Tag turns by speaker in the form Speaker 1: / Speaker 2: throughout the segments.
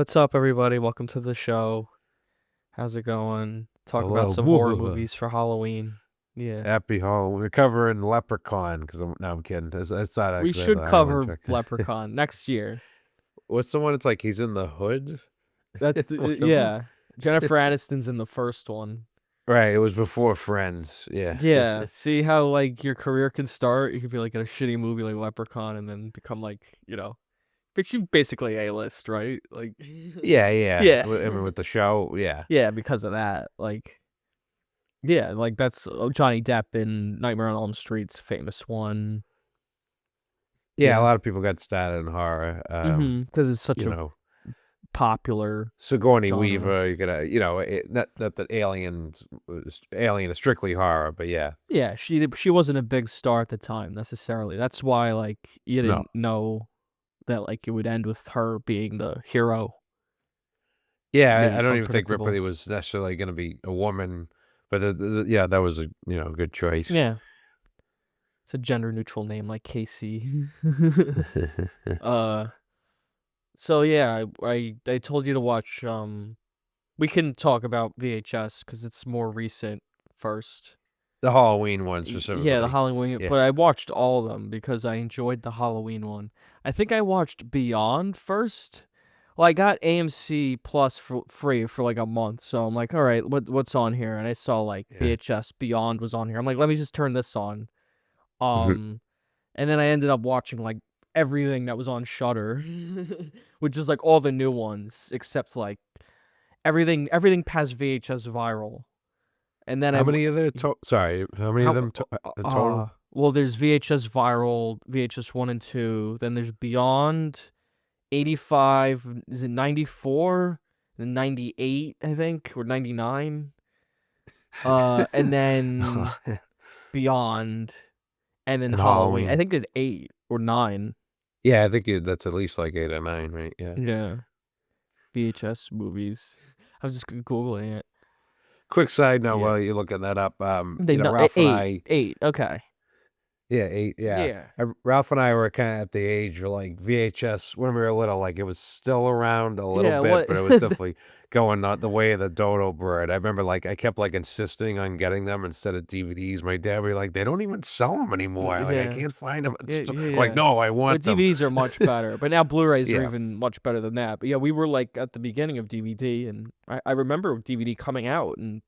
Speaker 1: What's up, everybody? Welcome to the show. How's it going? Talk about
Speaker 2: Hello.
Speaker 1: some horror movies for Halloween. Yeah.
Speaker 2: Happy Halloween. We're covering Leprechaun because I'm kidding. It's not
Speaker 1: We
Speaker 2: actually the
Speaker 1: should
Speaker 2: Highland
Speaker 1: cover
Speaker 2: trick.
Speaker 1: Leprechaun next year.
Speaker 2: What's the one? It's like he's in the hood.
Speaker 1: Yeah. Jennifer Aniston's in the first one.
Speaker 2: Right. It was before Friends. Yeah.
Speaker 1: Yeah. See how, like, your career can start? You could be, like, in a shitty movie like Leprechaun and then become, like, but you basically A-list, right? Like,
Speaker 2: Yeah.
Speaker 1: yeah.
Speaker 2: I mean, with the show, yeah.
Speaker 1: Yeah, because of that. Like, yeah, like, that's Johnny Depp in Nightmare on Elm Street's famous one.
Speaker 2: Yeah, a lot of people got started in horror.
Speaker 1: Because it's such
Speaker 2: You
Speaker 1: a
Speaker 2: know,
Speaker 1: popular
Speaker 2: Sigourney
Speaker 1: genre.
Speaker 2: Weaver. You could, not that Alien is strictly horror, but yeah.
Speaker 1: Yeah, she wasn't a big star at the time necessarily. That's why, like, you
Speaker 2: No.
Speaker 1: didn't know that, like, it would end with her being the hero.
Speaker 2: Yeah,
Speaker 1: Being
Speaker 2: I don't even think
Speaker 1: unpredictable.
Speaker 2: Ripley was necessarily going to be a woman, but yeah, that was a good choice.
Speaker 1: Yeah. It's a gender neutral name like Casey. So yeah, I told you to watch we can talk about VHS because it's more recent first.
Speaker 2: The Halloween one
Speaker 1: Yeah, the
Speaker 2: specifically.
Speaker 1: Halloween,
Speaker 2: Yeah.
Speaker 1: but I watched all of them because I enjoyed the Halloween one. I think I watched Beyond first. Well, I got AMC Plus for free for like a month, so I'm like, all right, what's on here? And I saw like VHS Beyond was on here. I'm like, let me just turn this on. And then I ended up watching like everything that was on Shudder, which is like all the new ones except like everything past VHS Viral. And then
Speaker 2: How many of them? Sorry, how many of them in total?
Speaker 1: Well, there's VHS Viral, VHS 1 and 2. Then there's Beyond, 85. Is it 94? Then 98, I think, or 99. And then Beyond, and then Halloween. I think there's 8 or 9.
Speaker 2: Yeah, I think that's at least like 8 or 9, right? Yeah.
Speaker 1: Yeah. VHS movies. I was just Googling it.
Speaker 2: Quick side note while you're looking that up,
Speaker 1: Ralph and I. 8. Okay.
Speaker 2: Yeah, 8. Yeah. Ralph and I were kind of at the age where like VHS when we were little, like it was still around a little bit, but it was definitely going the way of the dodo bird. I remember like I kept like insisting on getting them instead of DVDs. My dad would be like, they don't even sell them anymore. Like I can't find them. Like, no, I want them.
Speaker 1: DVDs are much better, but now Blu-rays are even much better than that. But yeah, we were like at the beginning of DVD, and I remember DVD coming out and.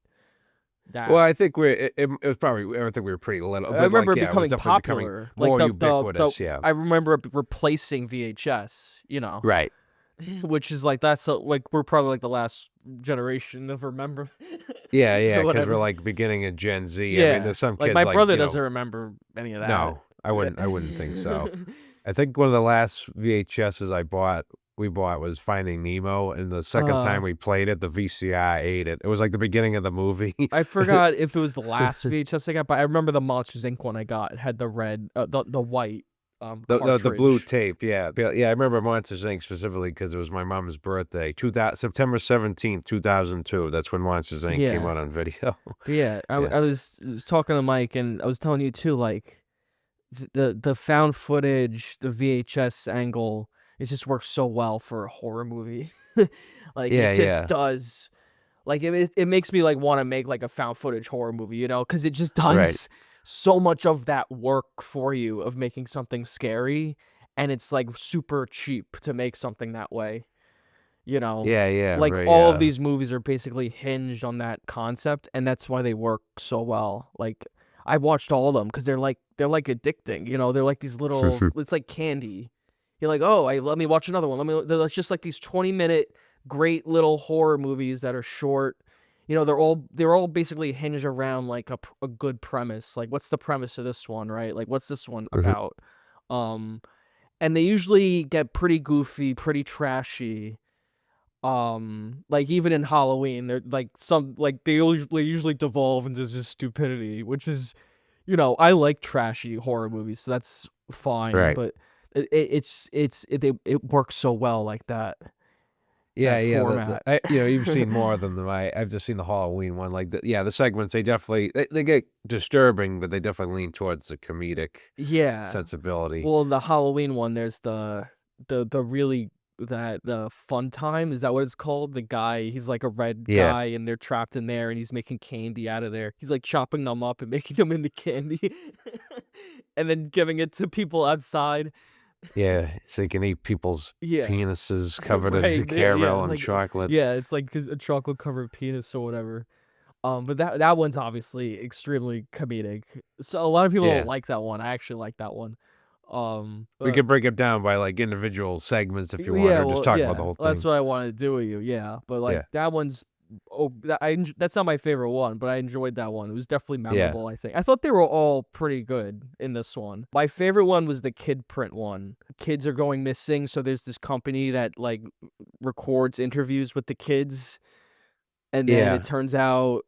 Speaker 2: Well, I think it was probably. I think we were pretty little.
Speaker 1: I remember it becoming popular,
Speaker 2: more ubiquitous.
Speaker 1: I remember it replacing VHS.
Speaker 2: Right.
Speaker 1: Which is like like we're probably like the last generation to remember.
Speaker 2: Yeah, because we're like beginning of Gen Z.
Speaker 1: Yeah,
Speaker 2: I mean, there's some kids
Speaker 1: my brother doesn't remember any of that.
Speaker 2: No, I wouldn't think so. I think one of the last VHSs we bought was Finding Nemo, and the second time we played it, the VCR ate it. It was like the beginning of the movie.
Speaker 1: I forgot if it was the last VHS I got, but I remember the Monsters Inc. one I got. It had the red, the white,
Speaker 2: the blue tape. Yeah. I remember Monsters Inc. specifically because it was my mom's birthday, September 17th, 2002. That's when Monsters Inc. came out on video.
Speaker 1: Yeah, I was talking to Mike, and I was telling you too, like the found footage, the VHS angle. It just works so well for a horror movie. Like it just does. Like it makes me like want to make like a found footage horror movie, because it just does so much of that work for you of making something scary, and it's like super cheap to make something that way. Like all of these movies are basically hinged on that concept, and that's why they work so well. Like I watched all of them because they're like addicting. They're like these little. It's like candy. You're like, oh, let me watch another one. That's just like these 20-minute great little horror movies that are short. They're all basically hinged around like a good premise. Like, what's the premise of this one, right? Like, what's this one about? And they usually get pretty goofy, pretty trashy. Like even in Halloween, they're like they usually devolve into just stupidity, which is, I like trashy horror movies, so that's fine.
Speaker 2: Right.
Speaker 1: But it works so well like that.
Speaker 2: Yeah. You've seen more than I've just seen the Halloween one. Like the segments, they definitely they get disturbing, but they definitely lean towards the comedic sensibility.
Speaker 1: Well, in the Halloween one, there's the really the Fun Time, is that what it's called? The guy, he's like a red
Speaker 2: Yeah.
Speaker 1: guy, and they're trapped in there, and he's making candy out of there. He's like chopping them up and making them into candy, and then giving it to people outside.
Speaker 2: Yeah, so you can eat people's
Speaker 1: Yeah,
Speaker 2: penises covered in
Speaker 1: right. Yeah,
Speaker 2: caramel and
Speaker 1: like
Speaker 2: chocolate.
Speaker 1: yeah, it's like a chocolate covered penis or whatever. But that one's obviously extremely comedic. So a lot of people don't
Speaker 2: Yeah.
Speaker 1: like that one. I actually like that one.
Speaker 2: We
Speaker 1: But
Speaker 2: could break it down by, like, individual segments if you want,
Speaker 1: yeah,
Speaker 2: or just
Speaker 1: well,
Speaker 2: talk about the
Speaker 1: yeah,
Speaker 2: whole
Speaker 1: that's
Speaker 2: thing.
Speaker 1: what I wanted to do with you. Yeah, but like
Speaker 2: Yeah.
Speaker 1: that one's that's not my favorite one, but I enjoyed that one. It was definitely
Speaker 2: Yeah.
Speaker 1: memorable. I think I thought they were all pretty good in this one. My favorite one was the kid print one. Kids are going missing, so there's this company that like records interviews with the kids, and then it
Speaker 2: Yeah.
Speaker 1: turns out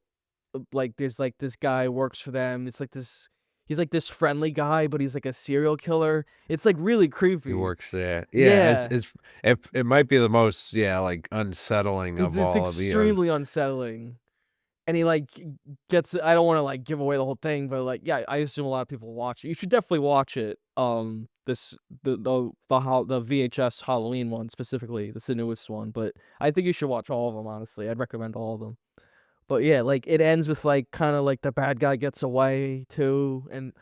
Speaker 1: like there's like this guy works for them. It's like this he's like this friendly guy, but he's like a serial killer. It's like really
Speaker 2: He
Speaker 1: creepy.
Speaker 2: works there. Yeah,
Speaker 1: Yeah.
Speaker 2: it might be the most, yeah, like, unsettling of
Speaker 1: It's
Speaker 2: all of the.
Speaker 1: extremely unsettling. And he like gets I don't want to like give away the whole thing, but like yeah, I assume a lot of people watch it. You should definitely watch it. This the VHS Halloween one specifically. This is the newest one, but I think you should watch all of them honestly. I'd recommend all of them. But yeah, like it ends with like kind of like the bad guy gets away too, and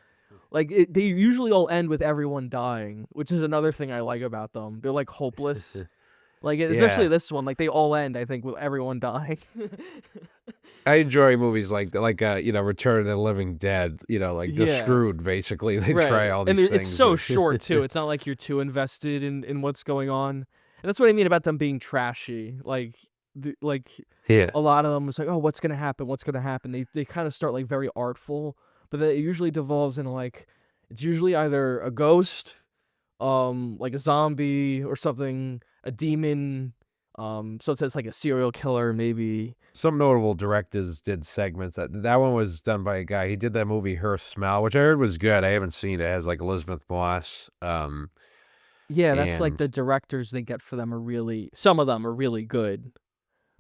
Speaker 1: like they usually all end with everyone dying, which is another thing I like about them. They're like hopeless. Like especially
Speaker 2: Yeah.
Speaker 1: this one, like they all end I think with everyone dying.
Speaker 2: I enjoy movies Return of the Living Dead, like The
Speaker 1: Yeah.
Speaker 2: Screwed, basically. They try
Speaker 1: Right.
Speaker 2: all
Speaker 1: And
Speaker 2: these
Speaker 1: it's
Speaker 2: things,
Speaker 1: so
Speaker 2: but
Speaker 1: short too. It's not like you're too invested in what's going on. And that's what I mean about them being trashy. Like
Speaker 2: yeah.
Speaker 1: a lot of them is like, "Oh, what's going to happen? What's going to happen?" They kind of start like very artful, but then it usually devolves into like it's usually either a ghost, like a zombie or something, a demon, so it says like a serial killer maybe.
Speaker 2: Some notable directors did segments. That one was done by a guy. He did that movie Her Smell, which I heard was good. I haven't seen it. It has like Elizabeth Moss.
Speaker 1: Yeah, that's like
Speaker 2: And
Speaker 1: the directors they get for them are really some of them are really good.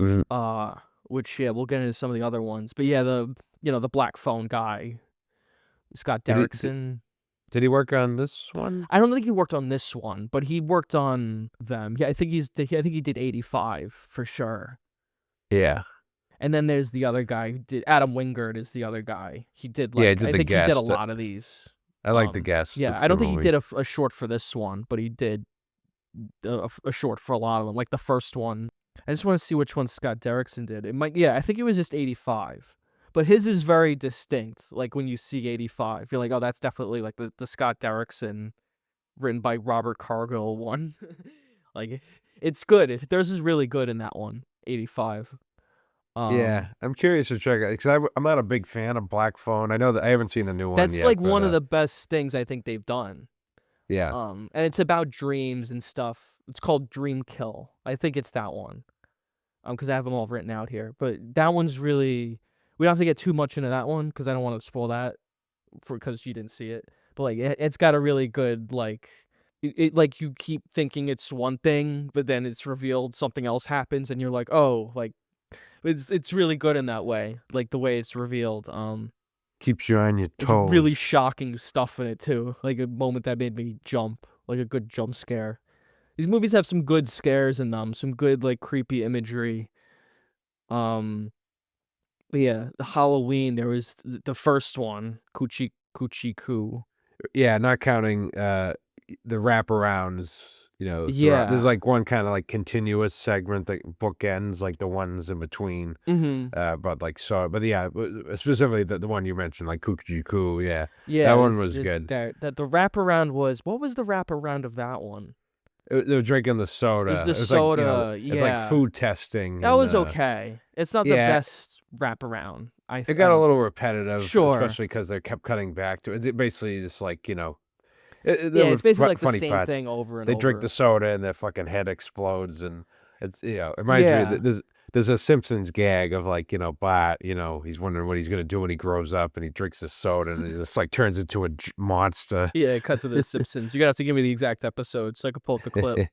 Speaker 2: Mhm.
Speaker 1: Uh, which yeah, we'll get into some of the other ones. But yeah, the Black Phone guy, Scott
Speaker 2: did he did,
Speaker 1: Derrickson.
Speaker 2: did he work on this one?
Speaker 1: I don't think he worked on this one, but he worked on them. Yeah, I think he did 85 for sure.
Speaker 2: Yeah.
Speaker 1: And then there's the other guy who did Adam Wingard is the other guy. He did
Speaker 2: Yeah, he
Speaker 1: like
Speaker 2: did
Speaker 1: I
Speaker 2: The
Speaker 1: think he did a
Speaker 2: Guest.
Speaker 1: lot of these.
Speaker 2: I like The Guest.
Speaker 1: Yeah,
Speaker 2: It's a
Speaker 1: I don't
Speaker 2: good
Speaker 1: think he
Speaker 2: movie.
Speaker 1: did a short for this one, but he did a short for a lot of them, like the first one. I just want to see which one Scott Derrickson did. It might, yeah, I think it was just 85. But his is very distinct. Like when you see 85, you're like, oh, that's definitely like the Scott Derrickson written by Robert Cargill one. Like it's good. Theirs is really good in that one, 85.
Speaker 2: Yeah, I'm curious to check it because I'm not a big fan of Black Phone. I know that I haven't seen the new one
Speaker 1: That's
Speaker 2: yet,
Speaker 1: like
Speaker 2: but
Speaker 1: one of the best things I think they've done.
Speaker 2: yeah.
Speaker 1: And it's about dreams and stuff. It's called Dream Kill. I think it's that one. Because I have them all written out here. But that one's really we don't have to get too much into that one because I don't want to spoil that because you didn't see it. But like it's got a really good like it like you keep thinking it's one thing, but then it's revealed something else happens and you're like, "Oh, like it's really good in that way." Like the way it's revealed.
Speaker 2: Keeps you on your
Speaker 1: It's
Speaker 2: toes.
Speaker 1: really shocking stuff in it too. Like a moment that made me jump, like a good jump scare. These movies have some good scares in them, some good like creepy imagery. But yeah, the Halloween there was the first one, Coochie Coo.
Speaker 2: Yeah, not counting, the wraparounds, throughout. There's,
Speaker 1: Yeah.
Speaker 2: like, one kinda, like, continuous segment that bookends, like, the ones in between,
Speaker 1: Mhm.
Speaker 2: but yeah, specifically the one you mentioned, like, Coochie Coo, yeah. That
Speaker 1: Yeah,
Speaker 2: one was
Speaker 1: there's
Speaker 2: good.
Speaker 1: that the wraparound was what was the wraparound of that one?
Speaker 2: They were drinking the
Speaker 1: It was
Speaker 2: soda.
Speaker 1: the
Speaker 2: It was like,
Speaker 1: soda,
Speaker 2: it's like
Speaker 1: yeah.
Speaker 2: food testing
Speaker 1: That
Speaker 2: and,
Speaker 1: was okay. It's not the
Speaker 2: yeah,
Speaker 1: best wraparound.
Speaker 2: it got a little repetitive,
Speaker 1: Sure.
Speaker 2: especially because they kept cutting back to it. It basically just like, there
Speaker 1: Yeah,
Speaker 2: were
Speaker 1: it's basically like the
Speaker 2: funny
Speaker 1: same
Speaker 2: parts.
Speaker 1: thing over and
Speaker 2: They drink the
Speaker 1: over.
Speaker 2: soda and their fucking head explodes, and it reminds me
Speaker 1: Yeah.
Speaker 2: that there's a Simpsons gag of like, Bart, he's wondering what he's gonna do when he grows up, and he drinks the soda, and he just like turns into a monster.
Speaker 1: Yeah, cut to The Simpsons. You're gonna have to give me the exact episode so I can pull up the clip.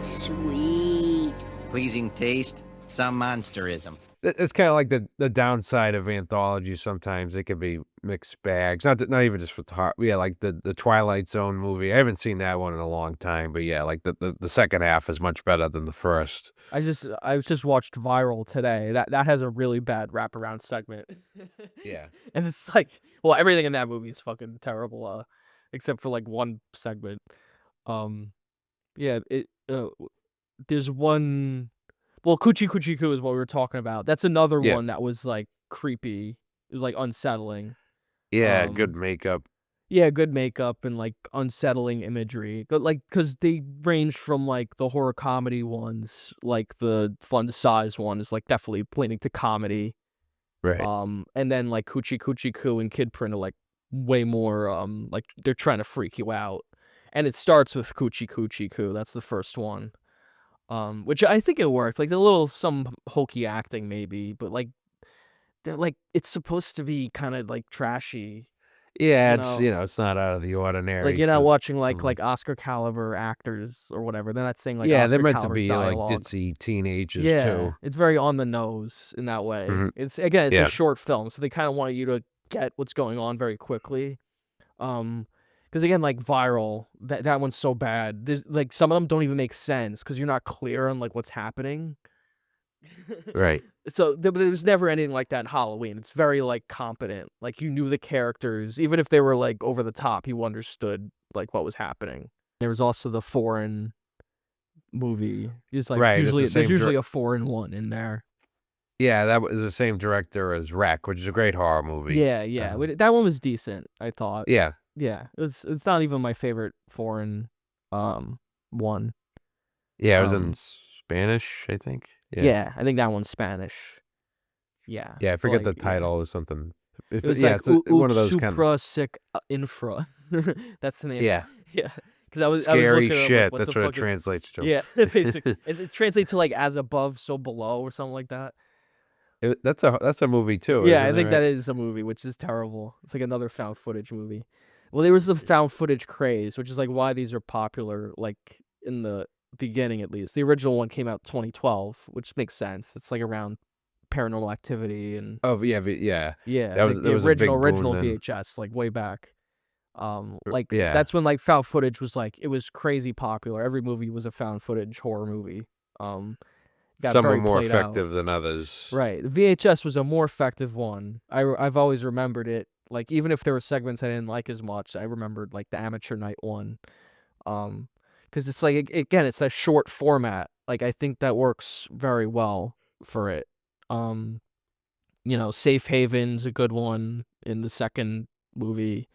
Speaker 3: Sweet. Pleasing taste, some monsterism.
Speaker 2: It's kinda like the downside of anthology sometimes, it could be mixed bags, not even just with horror yeah, like the Twilight Zone movie, I haven't seen that one in a long time, but yeah, like the second half is much better than the first.
Speaker 1: I just watched Viral today. That has a really bad wraparound segment.
Speaker 2: Yeah.
Speaker 1: And it's like, well, everything in that movie is fucking terrible, except for like one segment. Um, yeah, there's one. Well, Coochie Coochie Coo is what we were talking about. That's another
Speaker 2: Yeah.
Speaker 1: one that was like creepy. It was like unsettling.
Speaker 2: Yeah, good
Speaker 1: Um,
Speaker 2: makeup.
Speaker 1: yeah, good makeup and like unsettling imagery. But like, cause they range from like the horror comedy ones, like the fun size one is like definitely pointing to comedy.
Speaker 2: Right.
Speaker 1: And then like Coochie Coochie Coo and Kid Print are like way more like they're trying to freak you out. And it starts with Coochie Coochie Coo. That's the first one. Which I think it worked. Like the little some hokey acting maybe, but like they're like it's supposed to be kind of like trashy,
Speaker 2: Yeah,
Speaker 1: you
Speaker 2: it's,
Speaker 1: know.
Speaker 2: it's not out of the
Speaker 1: Like
Speaker 2: ordinary
Speaker 1: you're not
Speaker 2: for
Speaker 1: watching
Speaker 2: some
Speaker 1: like Oscar caliber actors or whatever. They're not saying like
Speaker 2: yeah, they're
Speaker 1: Oscar
Speaker 2: meant to
Speaker 1: caliber
Speaker 2: be, like,
Speaker 1: dialogue.
Speaker 2: ditzy teenagers
Speaker 1: Yeah,
Speaker 2: too.
Speaker 1: it's very on the nose in that way.
Speaker 2: Mhm.
Speaker 1: It's again, it's a
Speaker 2: Yeah.
Speaker 1: short film, so they kind of want you to get what's going on very quickly. Um, because again, like Viral, that one's so bad. There's like some of them don't even make sense because you're not clear on like what's happening.
Speaker 2: Right.
Speaker 1: So there was never anything like that in Halloween. It's very like competent. Like you knew the characters, even if they were like over the top, you understood like what was happening. There was also the foreign movie. Just like
Speaker 2: Right, it's the
Speaker 1: usually there's
Speaker 2: same
Speaker 1: usually a foreign one in there.
Speaker 2: yeah, that was the same director as Wreck, which is a great horror movie.
Speaker 1: Yeah, yeah. That one was decent, I thought.
Speaker 2: Yeah.
Speaker 1: Yeah. It's not even my favorite foreign um one.
Speaker 2: Yeah, it was in
Speaker 1: Um
Speaker 2: Spanish, I think. Yeah.
Speaker 1: yeah, I think that one's Spanish. Yeah.
Speaker 2: Yeah, I
Speaker 1: But
Speaker 2: forget
Speaker 1: like
Speaker 2: the
Speaker 1: yeah.
Speaker 2: title or something.
Speaker 1: It
Speaker 2: If
Speaker 1: was
Speaker 2: yeah,
Speaker 1: like
Speaker 2: it's one
Speaker 1: Ut
Speaker 2: of those kind of
Speaker 1: Supra Sic Infra. That's the name.
Speaker 2: yeah,
Speaker 1: Yeah. Cuz I was
Speaker 2: scary
Speaker 1: looking at it, I'm like
Speaker 2: shit,
Speaker 1: what the
Speaker 2: that's what it
Speaker 1: fuck is
Speaker 2: translates to.
Speaker 1: yeah, basically. It translates to like as above so below or something like that.
Speaker 2: That's a movie too,
Speaker 1: Yeah, I
Speaker 2: isn't it,
Speaker 1: think that
Speaker 2: right?
Speaker 1: is a movie, which is terrible. It's like another found footage movie. Well, there was the found footage craze, which is like why these are popular, like in the beginning at least. The original one came out 2012, which makes sense. It's like around Paranormal Activity and
Speaker 2: Oh, yeah, yeah.
Speaker 1: yeah,
Speaker 2: That was
Speaker 1: like
Speaker 2: that
Speaker 1: the
Speaker 2: was a big boom
Speaker 1: original
Speaker 2: then.
Speaker 1: VHS, like way back. Like
Speaker 2: Yeah.
Speaker 1: that's when like found footage was like it was crazy popular. Every movie was a found footage horror movie. Um, got
Speaker 2: Some are
Speaker 1: very
Speaker 2: more
Speaker 1: played out.
Speaker 2: effective than others.
Speaker 1: Right. The VHS was a more effective one. I've always remembered it. Like even if there were segments I didn't like as much, I remembered like the amateur night one. Um, because it's like again, it's that short format. Like I think that works very well for it. Um, Safe Haven's a good one in the second movie.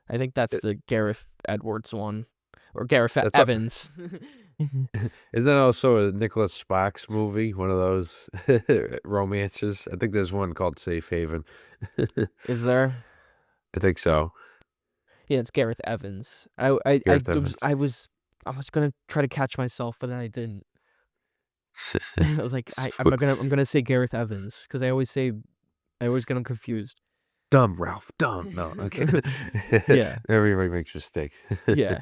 Speaker 1: I think that's
Speaker 2: It
Speaker 1: the Gareth Edwards one or Gareth
Speaker 2: that's a
Speaker 1: Evans.
Speaker 2: Is that also a Nicholas Sparks movie? One of those romances? I think there's one called Safe Haven.
Speaker 1: Is there?
Speaker 2: I think so.
Speaker 1: Yeah, it's Gareth Evans. I
Speaker 2: Gareth Evans.
Speaker 1: I was gonna try to catch myself, but then I didn't. I was like, I'm gonna say Gareth Evans because I always get him confused.
Speaker 2: Dumb, Ralph, dumb. No, okay.
Speaker 1: Yeah,
Speaker 2: Everybody makes a mistake.
Speaker 1: yeah,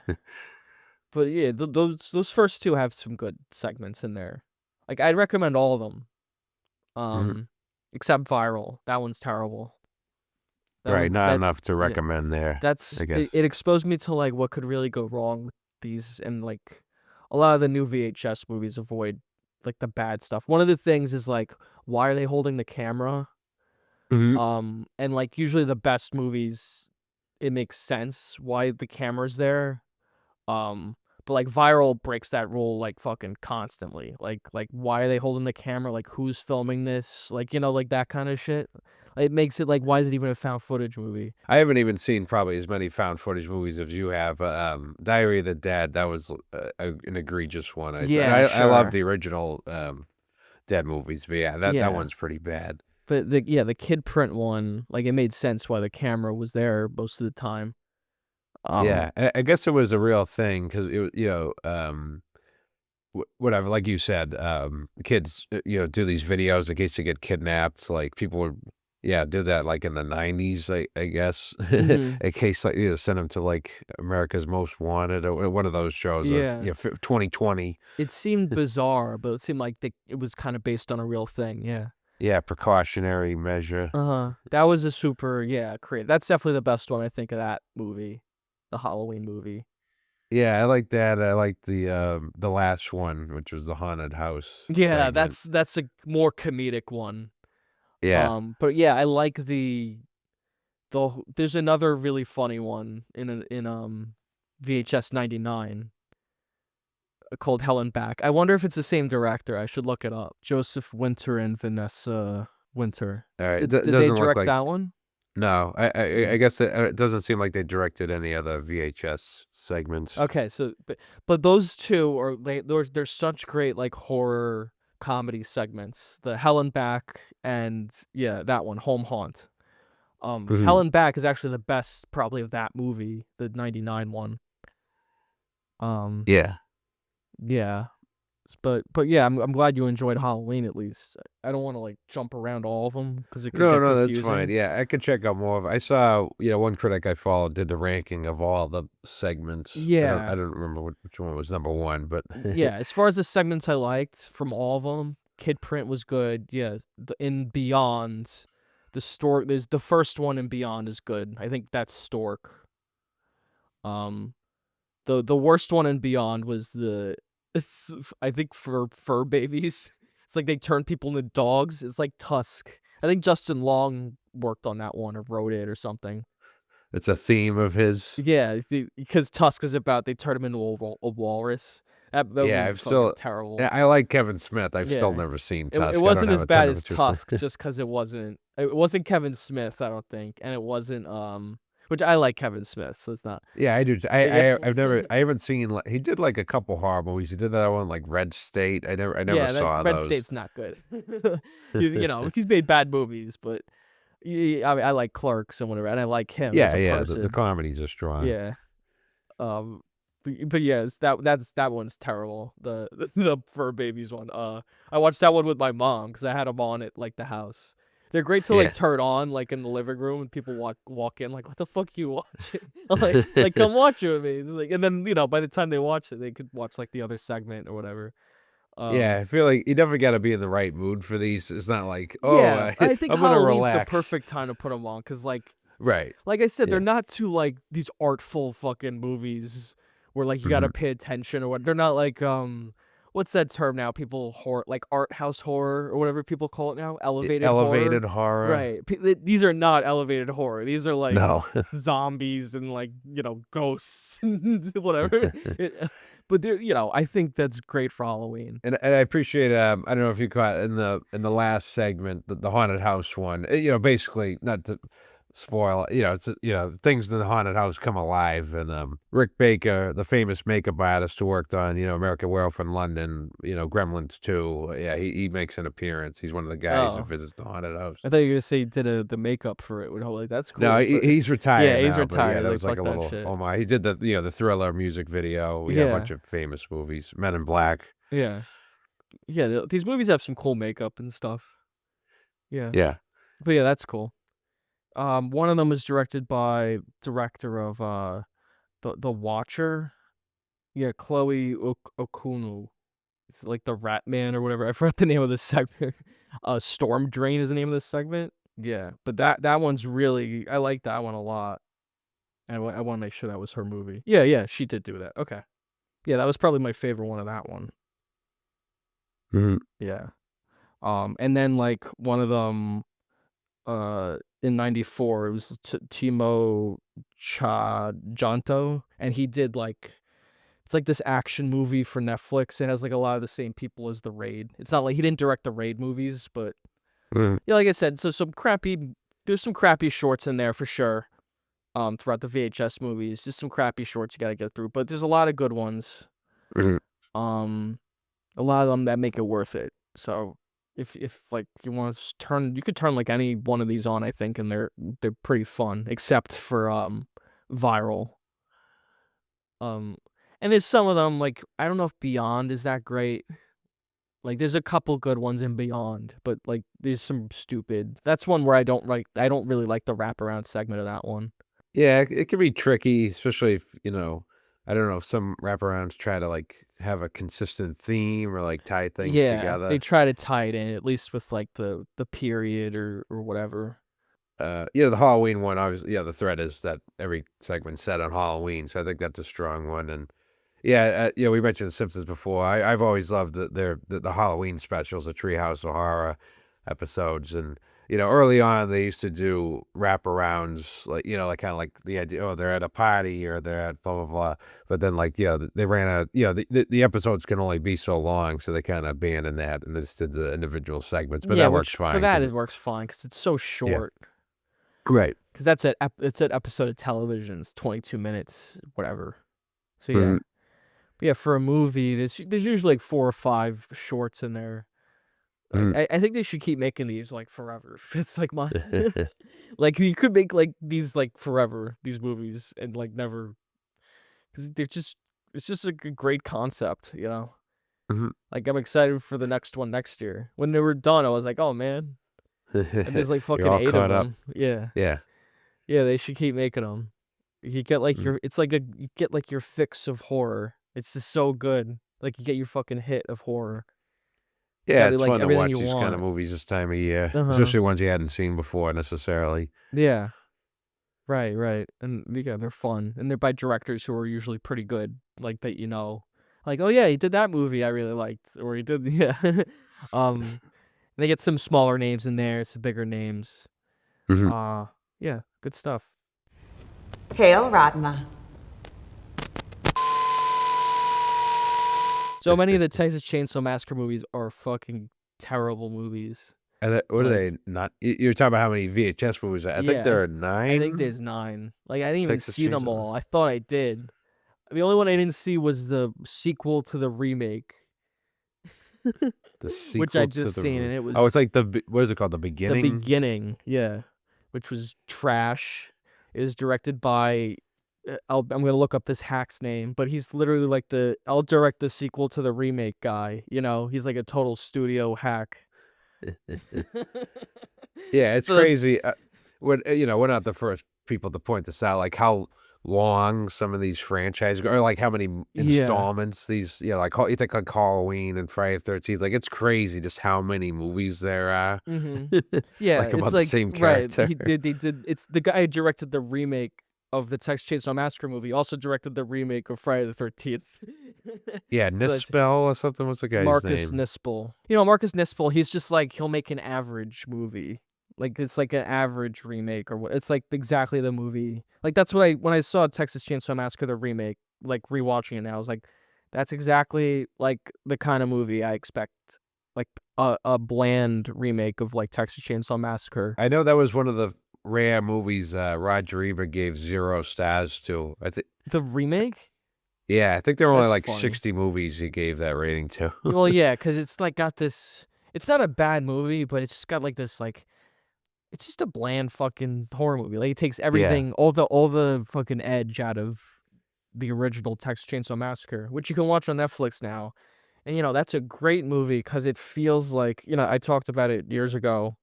Speaker 1: but yeah, those first two have some good segments in there. Like I'd recommend all of them.
Speaker 2: Mhm.
Speaker 1: Except Viral. That one's terrible. That
Speaker 2: Right,
Speaker 1: one
Speaker 2: not
Speaker 1: that
Speaker 2: enough to
Speaker 1: yeah.
Speaker 2: recommend there, I guess.
Speaker 1: It exposed me to like what could really go wrong with these and like a lot of the new VHS movies avoid like the bad stuff. One of the things is like why are they holding the camera?
Speaker 2: Mhm.
Speaker 1: And like usually the best movies it makes sense why the camera's there. Um but like Viral breaks that rule like fucking constantly. Like why are they holding the camera? Like who's filming this? Like like that kind of shit. It makes it like why is it even a found footage movie?
Speaker 2: I haven't even seen probably as many found footage movies as you have, but, Diary of the Dead, that was an egregious one.
Speaker 1: Yeah,
Speaker 2: I love
Speaker 1: sure.
Speaker 2: the original, Dead movies, but yeah, that
Speaker 1: Yeah.
Speaker 2: one's pretty bad.
Speaker 1: But the kid print one, like it made sense why the camera was there most of the time.
Speaker 2: Yeah, I guess it was a real thing 'cause it was whatever, like you said, the kids, do these videos in case they get kidnapped, like, people would yeah, do that, like, in the '90s, I guess,
Speaker 1: Mhm.
Speaker 2: in case, like, send them to, like, America's Most Wanted or one of those shows of,
Speaker 1: Yeah.
Speaker 2: 2020.
Speaker 1: It seemed bizarre, but it seemed like it was kind of based on a real thing. Yeah.
Speaker 2: Yeah, precautionary measure.
Speaker 1: That was a super creative. That's definitely the best one I think of that movie, the Halloween movie.
Speaker 2: Yeah, I like that. I like the last one, which was the haunted house
Speaker 1: Yeah,
Speaker 2: segment.
Speaker 1: that's a more comedic one.
Speaker 2: Yeah.
Speaker 1: But yeah, I like there's another really funny one in VHS 99 called Hell and Back. I wonder if it's the same director. I should look it up. Joseph Winter and Vanessa Winter.
Speaker 2: All right.
Speaker 1: Did they
Speaker 2: Doesn't look
Speaker 1: direct
Speaker 2: like.
Speaker 1: that one?
Speaker 2: No, I
Speaker 1: Mm.
Speaker 2: guess it doesn't seem like they directed any other VHS segments.
Speaker 1: Okay, so but those two are they're such great like horror comedy segments. The Hell and Back and yeah, that one, Home Haunt. Hell
Speaker 2: Mhm.
Speaker 1: and Back is actually the best probably of that movie, the 99 one. Um
Speaker 2: Yeah.
Speaker 1: yeah. But yeah, I'm glad you enjoyed Halloween at least. I don't want to like jump around all of them because it could
Speaker 2: No,
Speaker 1: get
Speaker 2: no, that's fine.
Speaker 1: confusing.
Speaker 2: Yeah, I could check out more of it. I saw, one critic I followed did the ranking of all the segments. I
Speaker 1: Yeah.
Speaker 2: don't remember which one was number one, but
Speaker 1: Yeah, as far as the segments I liked from all of them, Kid Print was good. Yeah, in Beyond, there's the first one in Beyond is good. I think that's Stork. Um, the worst one in Beyond was it's I think for fur babies. It's like they turn people into dogs. It's like Tusk. I think Justin Long worked on that one or wrote it or something.
Speaker 2: it's a theme of his.
Speaker 1: Yeah, because Tusk is about they turn him into a walrus. That
Speaker 2: Yeah,
Speaker 1: movie's fucking terrible.
Speaker 2: I like Kevin Smith. I've still
Speaker 1: Yeah.
Speaker 2: never seen
Speaker 1: It
Speaker 2: Tusk. I don't
Speaker 1: wasn't
Speaker 2: have
Speaker 1: as
Speaker 2: a ton
Speaker 1: bad
Speaker 2: of
Speaker 1: as
Speaker 2: interest in.
Speaker 1: Tusk just because it wasn't Kevin Smith, I don't think, and it wasn't which I like Kevin Smith, so it's not.
Speaker 2: Yeah, I do.
Speaker 1: Yeah,
Speaker 2: I haven't seen. He did like a couple horror movies. He did that one like Red State. I never
Speaker 1: yeah, that
Speaker 2: saw
Speaker 1: Red
Speaker 2: those.
Speaker 1: State's not good. He's made bad movies, but I mean, I like Clerks and whatever, and I like him as
Speaker 2: Yeah,
Speaker 1: a
Speaker 2: yeah. The
Speaker 1: person.
Speaker 2: comedies are strong.
Speaker 1: Yeah. Um, but yes, that one's terrible. The fur babies one. I watched that one with my mom because I had them on at like the house. They're great to like
Speaker 2: Yeah.
Speaker 1: turn on like in the living room and people walk in like what the fuck you watching? like come watch it with me. It's like, and then by the time they watch it, they could watch like the other segment or whatever.
Speaker 2: Yeah, I feel like you definitely got to be in the right mood for these. It's not like, oh,
Speaker 1: Yeah, I think
Speaker 2: I'm gonna
Speaker 1: Halloween's the
Speaker 2: relax.
Speaker 1: perfect time to put them on because
Speaker 2: Right.
Speaker 1: like I said, they're
Speaker 2: Yeah.
Speaker 1: not too like these artful fucking movies where like you gotta
Speaker 2: Mhm.
Speaker 1: pay attention or what. They're not like what's that term now? People horror like art house horror or whatever people call it now. Elevated horror.
Speaker 2: Elevated horror.
Speaker 1: Right. These are not elevated horror. These are like
Speaker 2: No.
Speaker 1: zombies and like ghosts and whatever. But I think that's great for Halloween.
Speaker 2: And I appreciate. I don't know if you caught in the last segment, the haunted house one. Basically, not to spoil. It's things in the haunted house come alive, and Rick Baker, the famous makeup artist who worked on American Werewolf in London, Gremlins 2. Yeah, he makes an appearance. He's one of the guys who
Speaker 1: Oh.
Speaker 2: visits the haunted house.
Speaker 1: I thought you were gonna say he did the makeup for it. Like that's
Speaker 2: No,
Speaker 1: cool, but
Speaker 2: he's
Speaker 1: yeah,
Speaker 2: retired
Speaker 1: he's
Speaker 2: now, but yeah,
Speaker 1: retired.
Speaker 2: that
Speaker 1: Like
Speaker 2: was like
Speaker 1: fuck
Speaker 2: a
Speaker 1: that
Speaker 2: little,
Speaker 1: shit.
Speaker 2: oh my. He did the Thriller music video. Yeah, a bunch
Speaker 1: Yeah,
Speaker 2: of famous movies. Men in Black.
Speaker 1: yeah, yeah. These movies have some cool makeup and stuff. Yeah,
Speaker 2: Yeah.
Speaker 1: but yeah, that's cool. One of them was directed by director of the Watcher. Yeah, Chloe Okunu. It's like the Rat Man or whatever. I forgot the name of this segment. Storm Drain is the name of this segment. Yeah, but that one's really I like that one a lot. And I want to make sure that was her movie. Yeah, yeah, she did do that. Okay. Yeah, that was probably my favorite one of that one.
Speaker 2: Mhm.
Speaker 1: Yeah. And then like one of them, in '94, it was Timo Janto, and he did like it's like this action movie for Netflix. It has like a lot of the same people as the Raid. It's not like he didn't direct the Raid movies, but
Speaker 2: Mhm.
Speaker 1: yeah, like I said, so there's some crappy shorts in there for sure. Throughout the VHS movies, just some crappy shorts you gotta get through, but there's a lot of good ones.
Speaker 2: Mhm.
Speaker 1: Um, a lot of them that make it worth it. So if like you want to you could turn like any one of these on, I think, and they're pretty fun, except for Viral. Um, and there's some of them like I don't know if Beyond is that great. Like there's a couple good ones in Beyond, but like there's some stupid. That's one where I don't really like the wraparound segment of that one.
Speaker 2: Yeah, it can be tricky, especially if, I don't know if some wraparounds try to like have a consistent theme or like tie things
Speaker 1: Yeah, they
Speaker 2: together.
Speaker 1: try to tie it in at least with like the period or whatever.
Speaker 2: The Halloween one, obviously, the thread is that every segment's set on Halloween, so I think that's a strong one. And we mentioned The Simpsons before. I've always loved the Halloween specials, the Treehouse of Horror episodes, and early on they used to do wraparounds, like like kind of like the idea, oh, they're at a party or they're at blah blah blah. But then like they ran out. The episodes can only be so long, so they kind of abandoned that and they just did the individual segments. But
Speaker 1: Yeah,
Speaker 2: that works
Speaker 1: which for
Speaker 2: fine
Speaker 1: that
Speaker 2: because
Speaker 1: it works fine because it's so
Speaker 2: yeah,
Speaker 1: short.
Speaker 2: great.
Speaker 1: Because that's it's an episode of television. It's 22 minutes, whatever. So yeah,
Speaker 2: Mhm.
Speaker 1: but yeah, for a movie, there's usually like 4 or 5 shorts in there. Like
Speaker 2: Mhm.
Speaker 1: I think they should keep making these like forever. It's like my like you could make like these like forever these movies and like never because they're just it's just a great concept, you know.
Speaker 2: Mhm.
Speaker 1: Like I'm excited for the next one next year. When they were done, I was like, oh man, and there's like
Speaker 2: You're
Speaker 1: fucking
Speaker 2: all
Speaker 1: 8 of
Speaker 2: caught up.
Speaker 1: them. Yeah,
Speaker 2: Yeah.
Speaker 1: yeah, they should keep making them. You get like
Speaker 2: Mhm.
Speaker 1: it's like you get like your fix of horror. It's just so good. Like you get your fucking hit of horror. You
Speaker 2: Yeah,
Speaker 1: got
Speaker 2: it's
Speaker 1: like
Speaker 2: fun to
Speaker 1: everything
Speaker 2: watch
Speaker 1: you
Speaker 2: these kind of
Speaker 1: want.
Speaker 2: movies this time of year,
Speaker 1: Uh-huh.
Speaker 2: especially ones you hadn't seen before necessarily.
Speaker 1: Yeah. Right, right. And yeah, they're fun. And they're by directors who are usually pretty good. Like that Like, oh yeah, he did that movie I really liked. Or he did yeah. um they get some smaller names in there, some bigger names.
Speaker 2: Mhm.
Speaker 1: Uh yeah, good stuff.
Speaker 3: Kale Radma.
Speaker 1: So many of the Texas Chainsaw Massacre movies are fucking terrible movies.
Speaker 2: And what are
Speaker 1: Like,
Speaker 2: they not? You're talking about how many VHS movies? I think
Speaker 1: yeah,
Speaker 2: there are
Speaker 1: I think
Speaker 2: 9
Speaker 1: there's 9. Like, I didn't even
Speaker 2: Texas
Speaker 1: see them
Speaker 2: Chainsaw.
Speaker 1: all. I thought I did. The only one I didn't see was the sequel to the remake,
Speaker 2: The
Speaker 1: which I
Speaker 2: sequel to
Speaker 1: just
Speaker 2: the
Speaker 1: seen, and it
Speaker 2: oh, it's
Speaker 1: was
Speaker 2: like what is it called? The
Speaker 1: the
Speaker 2: Beginning.
Speaker 1: beginning. Yeah, which was trash. It was directed by. I'm gonna look up this hack's name, but he's literally like I'll direct the sequel to the remake guy. You know, he's like a total studio hack.
Speaker 2: Yeah, it's
Speaker 1: So
Speaker 2: crazy. We're not the first people to point this out, like how long some of these franchises go, or like how many
Speaker 1: yeah.
Speaker 2: installments these, like you think like Halloween and Friday the 13th, like it's crazy just how many movies there are,
Speaker 1: Mhm. Yeah,
Speaker 2: like
Speaker 1: it's
Speaker 2: about the
Speaker 1: like
Speaker 2: same
Speaker 1: right.
Speaker 2: character.
Speaker 1: They did. It's the guy who directed the remake of the Texas Chainsaw Massacre movie. Also directed the remake of Friday the 13th.
Speaker 2: Yeah,
Speaker 1: So it's
Speaker 2: Nispel or something. What's the guy's
Speaker 1: Marcus
Speaker 2: name?
Speaker 1: Nispel. You know, Marcus Nispel. He's just like he'll make an average movie. Like it's like an average remake or what? It's like exactly the movie. Like that's what I when I saw Texas Chainsaw Massacre the remake, like rewatching it now, I was like, that's exactly like the kind of movie I expect. Like a bland remake of like Texas Chainsaw Massacre.
Speaker 2: I know that was one of the rare movies Roger Ebert gave 0 stars to.
Speaker 1: The remake?
Speaker 2: Yeah, I think there were only
Speaker 1: That's
Speaker 2: like
Speaker 1: funny.
Speaker 2: 60 movies he gave that rating to.
Speaker 1: Well, yeah, because it's like got this. It's not a bad movie, but it's just got like this like. It's just a bland fucking horror movie. Like it takes
Speaker 2: Yeah.
Speaker 1: everything, all the fucking edge out of the original Texas Chainsaw Massacre, which you can watch on Netflix now. And that's a great movie because it feels like I talked about it years ago.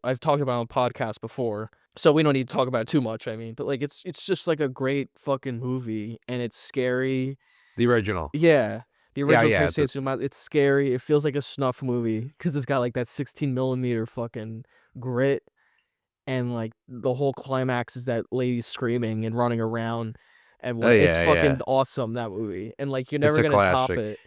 Speaker 1: I've talked about it on podcast before, so we don't need to talk about it too much. I mean, but like it's just like a great fucking movie, and it's scary.
Speaker 2: The original.
Speaker 1: Yeah, the
Speaker 2: Yeah,
Speaker 1: original
Speaker 2: yeah,
Speaker 1: Texas Chainsaw it's scary. It feels like a snuff movie because it's got like that 16 millimeter fucking grit, and like the whole climax is that lady screaming and running around, and
Speaker 2: oh,
Speaker 1: what it's
Speaker 2: yeah,
Speaker 1: fucking
Speaker 2: yeah.
Speaker 1: awesome that movie, and like you're
Speaker 2: It's
Speaker 1: never
Speaker 2: a
Speaker 1: gonna top
Speaker 2: classic.
Speaker 1: it.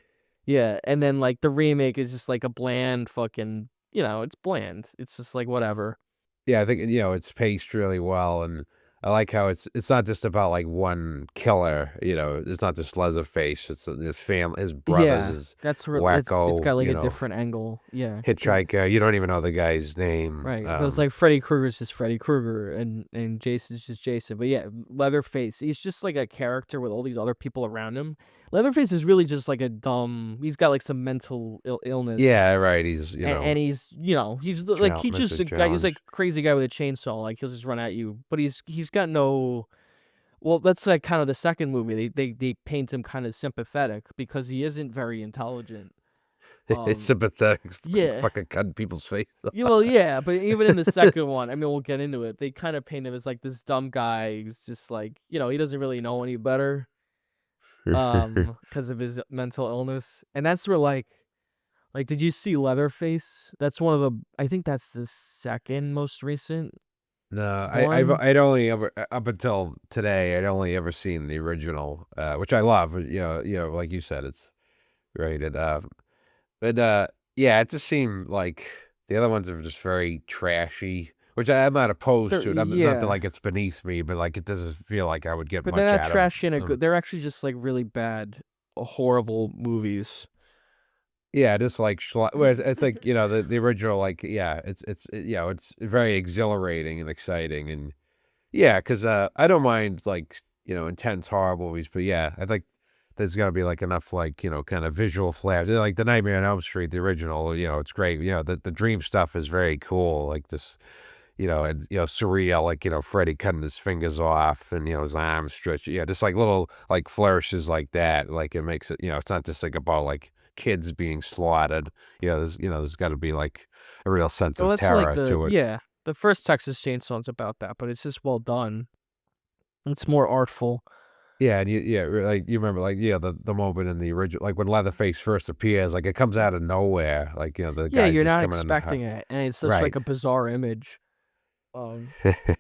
Speaker 1: Yeah, and then like the remake is just like a bland fucking, it's bland. It's just like whatever.
Speaker 2: Yeah, I think, it's paced really well, and I like how it's not just about, like, one killer, it's not just Leatherface, it's his family, his brothers,
Speaker 1: Yeah,
Speaker 2: his
Speaker 1: it's
Speaker 2: wacko,
Speaker 1: got like a different angle. Yeah, because
Speaker 2: hitchhiker, you don't even know the guy's name,
Speaker 1: right, because like Freddy Krueger's just Freddy Krueger, and Jason's just Jason. But yeah, Leatherface, he's just like a character with all these other people around him. Leatherface is really just like a dumb. He's got like some mental illness.
Speaker 2: yeah, right, he's,
Speaker 1: And he's like he's just
Speaker 2: mentally
Speaker 1: a guy. He's like
Speaker 2: challenged.
Speaker 1: a crazy guy with a chainsaw. Like he'll just run at you, but he's got no. Well, that's like kind of the second movie. They paint him kind of sympathetic because he isn't very intelligent.
Speaker 2: It's sympathetic, it's
Speaker 1: Yeah.
Speaker 2: fucking cutting people's face off.
Speaker 1: Yeah, well, yeah, but even in the second one, I mean, we'll get into it. They kind of paint him as like this dumb guy who's just like, he doesn't really know any better. because of his mental illness, and that's where like, did you see Leatherface? That's one of the. I think that's the second most recent
Speaker 2: No,
Speaker 1: one.
Speaker 2: I'd only ever up until today, I'd only ever seen the original, which I love. Like you said, it's rated. But yeah, it just seemed like the other ones are just very trashy, which I'm not opposed to. It's not that
Speaker 1: Yeah,
Speaker 2: like it's beneath me, but like it doesn't feel like I would get
Speaker 1: but they're
Speaker 2: much
Speaker 1: not
Speaker 2: out of
Speaker 1: trashy in a
Speaker 2: them.
Speaker 1: good. They're actually just like really bad, horrible movies.
Speaker 2: Yeah, just like whereas I think the original, like, yeah, it's very exhilarating and exciting, and yeah, because I don't mind like intense horror movies, but yeah, I think there's got to be like enough like kind of visual flash, like the Nightmare on Elm Street, the original. It's great. The dream stuff is very cool, like this. And surreal, like Freddy cutting his fingers off and his arms stretched. Yeah, just like little like flourishes like that. Like it makes it. It's not just like about like kids being slaughtered. There's got to be like a real sense
Speaker 1: Well,
Speaker 2: of
Speaker 1: that's like
Speaker 2: terror to it.
Speaker 1: the first Texas Chainsaw's about that, but it's just well done. It's more artful.
Speaker 2: Yeah, and like you remember, like the moment in the original, like when Leatherface first appears, like it comes out of nowhere, like the
Speaker 1: Yeah,
Speaker 2: guy's
Speaker 1: you're
Speaker 2: just
Speaker 1: not
Speaker 2: coming in the
Speaker 1: expecting it, and it's such
Speaker 2: right.
Speaker 1: like a bizarre image. Um,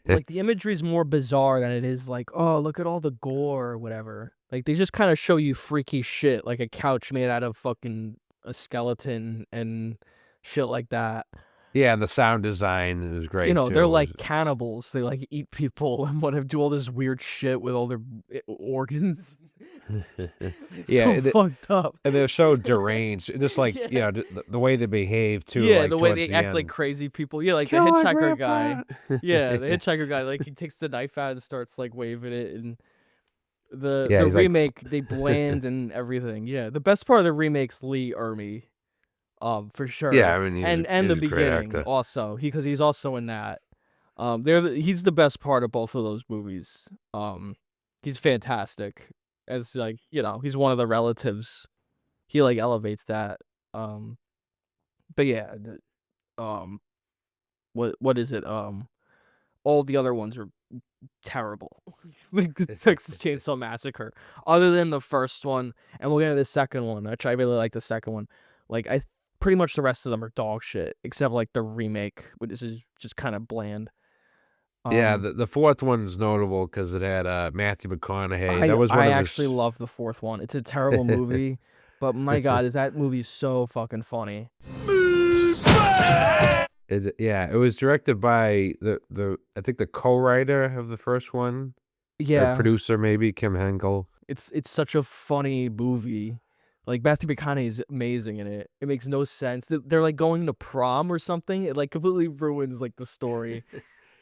Speaker 1: like the imagery is more bizarre than it is like, oh, look at all the gore or whatever. Like they just kind of show you freaky shit, like a couch made out of fucking a skeleton and shit like that.
Speaker 2: Yeah, and the sound design is great
Speaker 1: They're
Speaker 2: too.
Speaker 1: like cannibals. They like eat people and want to do all this weird shit with all their organs. It's
Speaker 2: Yeah,
Speaker 1: so fucked up.
Speaker 2: and they're so deranged, just like
Speaker 1: Yeah.
Speaker 2: The way they behave too,
Speaker 1: Yeah,
Speaker 2: like
Speaker 1: the way
Speaker 2: towards
Speaker 1: they
Speaker 2: the
Speaker 1: act like
Speaker 2: end.
Speaker 1: crazy people. Yeah, like the
Speaker 2: Kill our
Speaker 1: hitchhiker guy.
Speaker 2: grandpa.
Speaker 1: Yeah, the hitchhiker guy, like he takes the knife out and starts like waving it, and
Speaker 2: Yeah,
Speaker 1: the
Speaker 2: he's like,
Speaker 1: remake they bland and everything. Yeah, the best part of the remake's Lee Ermey, for
Speaker 2: yeah,
Speaker 1: sure,
Speaker 2: I mean
Speaker 1: and the
Speaker 2: he's a great
Speaker 1: beginning
Speaker 2: actor.
Speaker 1: also because he's also in that. He's the best part of both of those movies. He's fantastic as like he's one of the relatives. He like elevates that. But yeah, what is it? All the other ones are terrible. Like the Texas Chainsaw Massacre. Other than the first one, and we'll get into the second one, which I really like the second one. Like pretty much the rest of them are dog shit, except like the remake, which is just kind of bland.
Speaker 2: Yeah,
Speaker 1: Um,
Speaker 2: the fourth one's notable because it had Matthew McConaughey.
Speaker 1: I
Speaker 2: That was one
Speaker 1: I
Speaker 2: of
Speaker 1: actually
Speaker 2: his.
Speaker 1: love the fourth one. It's a terrible movie, but my God, is that movie so fucking funny?
Speaker 2: Is it? Yeah, it was directed by the I think the co-writer of the first one, or
Speaker 1: Yeah,
Speaker 2: producer maybe, Kim Henkel.
Speaker 1: it's such a funny movie. Like Matthew McConaughey is amazing in it. It makes no sense. They're like going to prom or something. It like completely ruins like the story.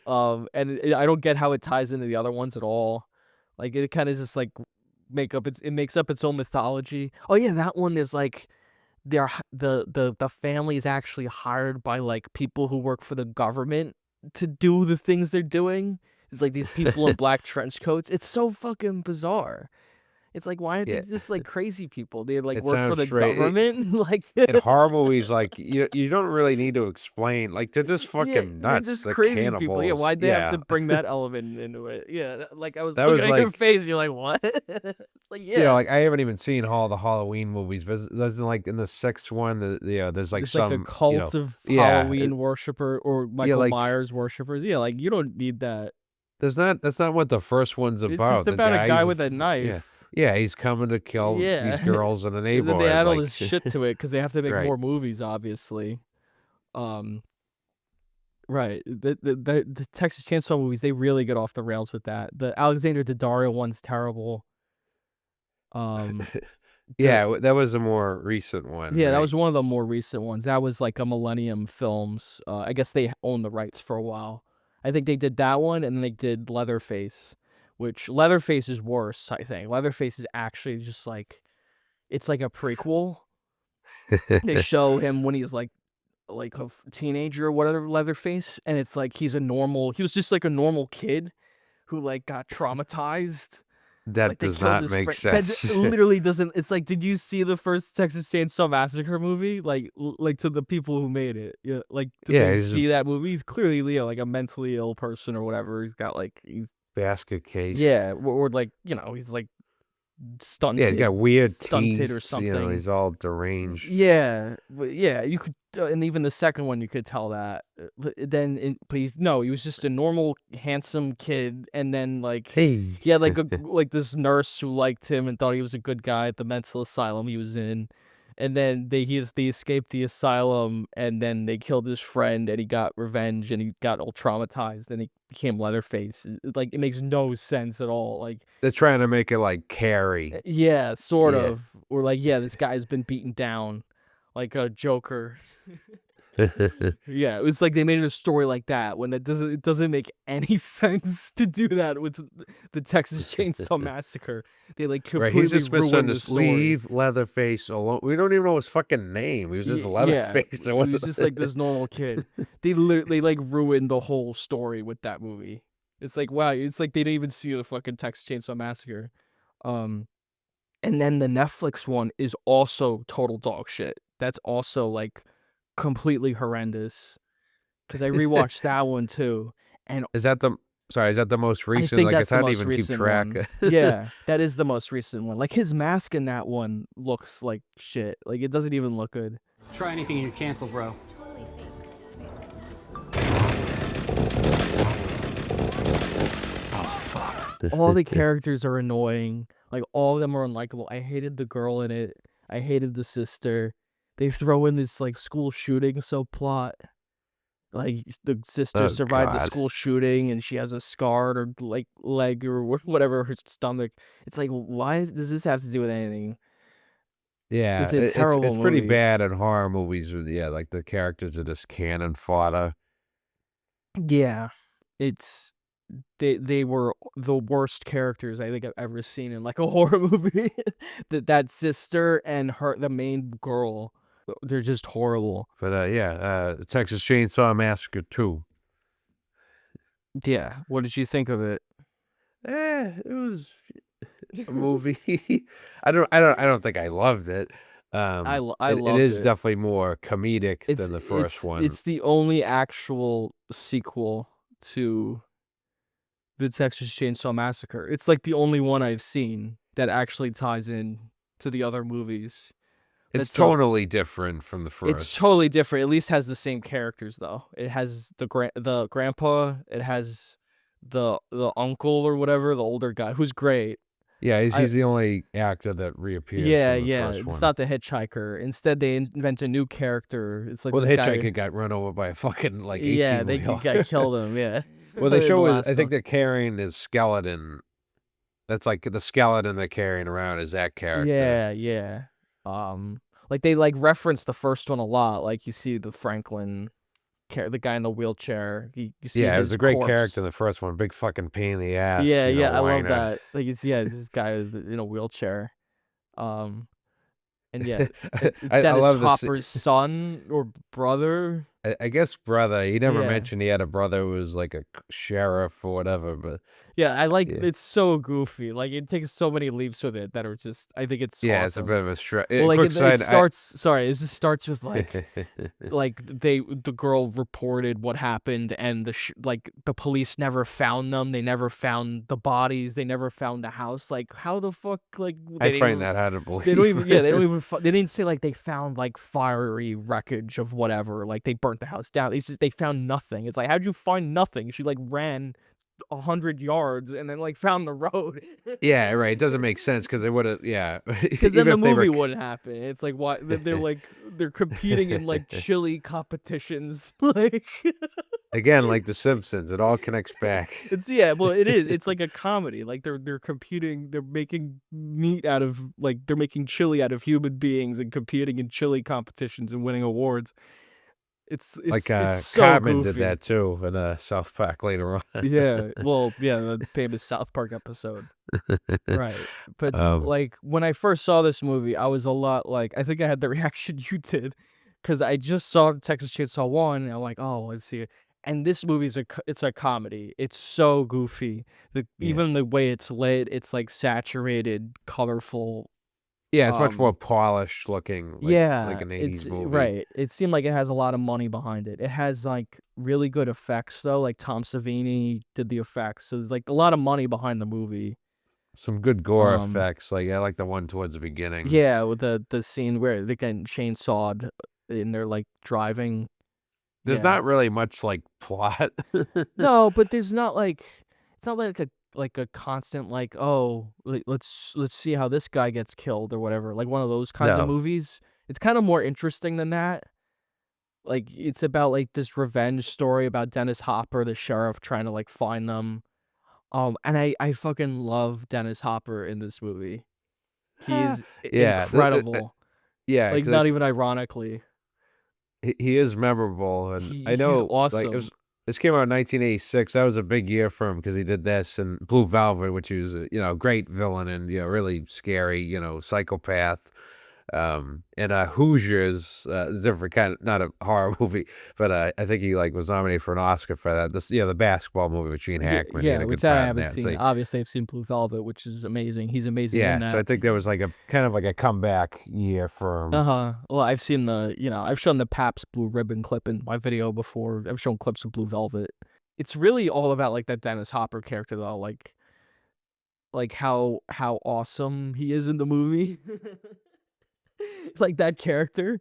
Speaker 1: And I don't get how it ties into the other ones at all. Like it kind of just like it makes up its own mythology. Oh yeah, that one is like the family is actually hired by like people who work for the government to do the things they're doing. It's like these people in black trench coats. It's so fucking bizarre. It's like, why aren't they
Speaker 2: Yeah,
Speaker 1: just like crazy people? They like
Speaker 2: it
Speaker 1: work for
Speaker 2: sounds
Speaker 1: the
Speaker 2: straight.
Speaker 1: government. Like,
Speaker 2: In horror movies, like you don't really need to explain. Like they're just
Speaker 1: yeah,
Speaker 2: fucking
Speaker 1: they're
Speaker 2: nuts.
Speaker 1: just
Speaker 2: They're
Speaker 1: crazy people. Yeah,
Speaker 2: cannibals.
Speaker 1: why'd they have to
Speaker 2: Yeah,
Speaker 1: bring that element into it? Yeah, like I was
Speaker 2: that
Speaker 1: looking
Speaker 2: was
Speaker 1: at your
Speaker 2: like
Speaker 1: face. You're like, what? It's like, yeah,
Speaker 2: like I haven't even seen all the Halloween movies, but there's like in the sixth one, there's like
Speaker 1: it's like a
Speaker 2: some
Speaker 1: cult of
Speaker 2: yeah,
Speaker 1: Halloween worshiper or
Speaker 2: yeah,
Speaker 1: Michael
Speaker 2: like
Speaker 1: Myers worshippers. Yeah, like you don't need that.
Speaker 2: that's not what the first one's
Speaker 1: It's just
Speaker 2: about. The
Speaker 1: about a guy
Speaker 2: guy's
Speaker 1: with a
Speaker 2: yeah.
Speaker 1: knife.
Speaker 2: Yeah, he's coming to kill these
Speaker 1: Yeah,
Speaker 2: girls in the
Speaker 1: and then they
Speaker 2: neighborhood,
Speaker 1: add all
Speaker 2: like
Speaker 1: this shit to it because they have to make
Speaker 2: right.
Speaker 1: more movies, obviously. Um, right. The Texas Chainsaw movies, they really get off the rails with that. The Alexander Daddario one's terrible. Um, the
Speaker 2: Yeah, that was a more recent one,
Speaker 1: Yeah, that
Speaker 2: right?
Speaker 1: was one of the more recent ones. That was like a Millennium Films. I guess they owned the rights for a while. I think they did that one, and then they did Leatherface, which Leatherface is worse. I think Leatherface is actually just like it's like a prequel. They show him when he's like a teenager or whatever, Leatherface, and it's like he was just like a normal kid who like got traumatized.
Speaker 2: That
Speaker 1: Like they
Speaker 2: does
Speaker 1: killed
Speaker 2: not
Speaker 1: his
Speaker 2: make
Speaker 1: friend. That
Speaker 2: sense.
Speaker 1: literally doesn't. It's like, did you see the first Texas Chainsaw Massacre movie? Like to the people who made it. Yeah, like did
Speaker 2: Yeah,
Speaker 1: they
Speaker 2: he's a
Speaker 1: see that movie? He's clearly like a mentally ill person or whatever. He's got like he's
Speaker 2: basket case.
Speaker 1: yeah, or like he's like stunted.
Speaker 2: Yeah, he's got weird
Speaker 1: stunted
Speaker 2: teeth,
Speaker 1: or something.
Speaker 2: he's all deranged.
Speaker 1: Yeah, but yeah, you could, and even the second one, you could tell that. He was just a normal, handsome kid, and then like
Speaker 2: Hey.
Speaker 1: he had like this nurse who liked him and thought he was a good guy at the mental asylum he was in, and then they escaped the asylum, and then they killed his friend, and he got revenge, and he got all traumatized, and he became Leatherface. Like it makes no sense at all. Like
Speaker 2: They're trying to make it like Carrie.
Speaker 1: yeah, sort of. Or like, yeah, this guy's been beaten down like a Joker. Yeah, it was like they made it a story like that when it doesn't make any sense to do that with the Texas Chainsaw Massacre. They like completely
Speaker 2: He's just
Speaker 1: ruined the story.
Speaker 2: Leave Leatherface alone. We don't even know his fucking name. He was just Leatherface.
Speaker 1: Yeah, he was just like this normal kid. They like ruined the whole story with that movie. It's like, wow, it's like they didn't even see the fucking Texas Chainsaw Massacre. And then the Netflix one is also total dog shit. That's also like completely horrendous. Because I rewatched that one too. And
Speaker 2: is that the most recent?
Speaker 1: I think
Speaker 2: like
Speaker 1: that's
Speaker 2: it's
Speaker 1: the
Speaker 2: hard to
Speaker 1: most
Speaker 2: even keep
Speaker 1: recent
Speaker 2: track.
Speaker 1: one. Yeah, that is the most recent one. Like his mask in that one looks like shit. Like it doesn't even look good.
Speaker 4: Try anything and you're canceled, bro.
Speaker 1: All the characters are annoying. Like all of them are unlikable. I hated the girl in it. I hated the sister. They throw in this like school shooting subplot. Like the sister survived the school shooting and she has a scarred or like leg or whatever her stomach. It's like, why does this have to do with anything?
Speaker 2: Yeah,
Speaker 1: it's a terrible
Speaker 2: it's pretty
Speaker 1: movie.
Speaker 2: bad in horror movies. Yeah, like the characters are just cannon fodder.
Speaker 1: Yeah, it's they were the worst characters I think I've ever seen in like a horror movie. that sister and the main girl, they're just horrible.
Speaker 2: But the Texas Chainsaw Massacre 2.
Speaker 1: Yeah, what did you think of it?
Speaker 2: It was a movie. I don't think I loved it.
Speaker 1: I loved
Speaker 2: it is definitely more comedic than the first one.
Speaker 1: It's the only actual sequel to the Texas Chainsaw Massacre. It's like the only one I've seen that actually ties in to the other movies.
Speaker 2: It's totally different from the first.
Speaker 1: It's totally different. At least has the same characters though. It has the grandpa. It has the uncle or whatever, the older guy who's great.
Speaker 2: Yeah, he's the only actor that reappears.
Speaker 1: Yeah,
Speaker 2: from the first
Speaker 1: it's
Speaker 2: one.
Speaker 1: not the hitchhiker. Instead, they invent a new character. It's like
Speaker 2: the hitchhiker got run over by a fucking like 18-wheeler.
Speaker 1: Yeah, they got killed him. Yeah.
Speaker 2: Well, they show I think they're carrying his skeleton. That's like the skeleton they're carrying around is that character.
Speaker 1: Yeah. Like they like reference the first one a lot. Like you see the Franklin, the guy in the wheelchair. You see
Speaker 2: it was a great
Speaker 1: corpse.
Speaker 2: character in the first one. Big fucking pain in the ass.
Speaker 1: Yeah, I love
Speaker 2: whiner.
Speaker 1: that. Like this guy in a wheelchair. And yeah,
Speaker 2: I love
Speaker 1: Hopper's son or brother.
Speaker 2: I guess brother. He never mentioned he had a brother who was like a sheriff or whatever. But
Speaker 1: yeah, I like it's so goofy. Like it takes so many leaps with it that are just. I think it's awesome.
Speaker 2: It's a bit of a stretch.
Speaker 1: Well, like it starts. Sorry, it just starts with like, like the girl reported what happened, and the police never found them. They never found the bodies. They never found the house. Like how the fuck? Like
Speaker 2: I find that hard to believe.
Speaker 1: They don't even. Yeah, they don't even. They didn't say like they found like fiery wreckage of whatever. Like they burnt the house down. They found nothing. It's like how'd you find nothing? She like ran 100 yards and then like found the road.
Speaker 2: Yeah, right. It doesn't make sense because they would have. Yeah,
Speaker 1: because then the movie wouldn't happen. It's like why they're competing in like chili competitions. Like
Speaker 2: again, like The Simpsons, it all connects back.
Speaker 1: Well, it is. It's like a comedy. Like they're competing. They're making meat out of they're making chili out of human beings and competing in chili competitions and winning awards. It's so
Speaker 2: Cartman
Speaker 1: goofy.
Speaker 2: did that too in South Park later on.
Speaker 1: Yeah, well, yeah, the famous South Park episode, right? But like when I first saw this movie, I was a lot like I think I had the reaction you did, because I just saw Texas Chainsaw 1, and I'm like, oh, let's see it. And this movie's it's a comedy. It's so goofy. Even the way it's lit, it's like saturated, colorful.
Speaker 2: Yeah, it's much more polished looking. Like an 80s movie.
Speaker 1: Right. It seemed like it has a lot of money behind it. It has like really good effects though. Like Tom Savini did the effects, so there's like a lot of money behind the movie.
Speaker 2: Some good gore
Speaker 1: Um,
Speaker 2: effects. Like I like the one towards the beginning.
Speaker 1: yeah, with the scene where they're getting chainsawed and they're like driving.
Speaker 2: There's
Speaker 1: Yeah.
Speaker 2: not really much like plot.
Speaker 1: No, but there's not like it's not like a constant like, oh, let's see how this guy gets killed or whatever. Like one of those kinds of
Speaker 2: No.
Speaker 1: movies. It's kind of more interesting than that. Like it's about like this revenge story about Dennis Hopper, the sheriff, trying to like find them. And I fucking love Dennis Hopper in this movie. He is
Speaker 2: Yeah.
Speaker 1: incredible.
Speaker 2: Yeah,
Speaker 1: Like not even ironically.
Speaker 2: He is memorable, and I
Speaker 1: He's
Speaker 2: know like
Speaker 1: awesome.
Speaker 2: this came out in 1986. That was a big year for him because he did this and Blue Velvet, which was a, great villain and really scary, psychopath. And Hoosiers, different kind of, not a horror movie, but I think he like was nominated for an Oscar for that. This, the basketball movie with Gene Hackman. He had a
Speaker 1: Which
Speaker 2: good
Speaker 1: I
Speaker 2: part in
Speaker 1: haven't
Speaker 2: that.
Speaker 1: seen.
Speaker 2: So,
Speaker 1: Obviously, I've seen Blue Velvet, which is amazing. He's amazing in
Speaker 2: so I
Speaker 1: that.
Speaker 2: think there was like a kind of like a comeback year for him.
Speaker 1: Well, I've seen I've shown the Pabst Blue Ribbon clip in my video before. I've shown clips of Blue Velvet. It's really all about like that Dennis Hopper character though, like how awesome he is in the movie. Like that character.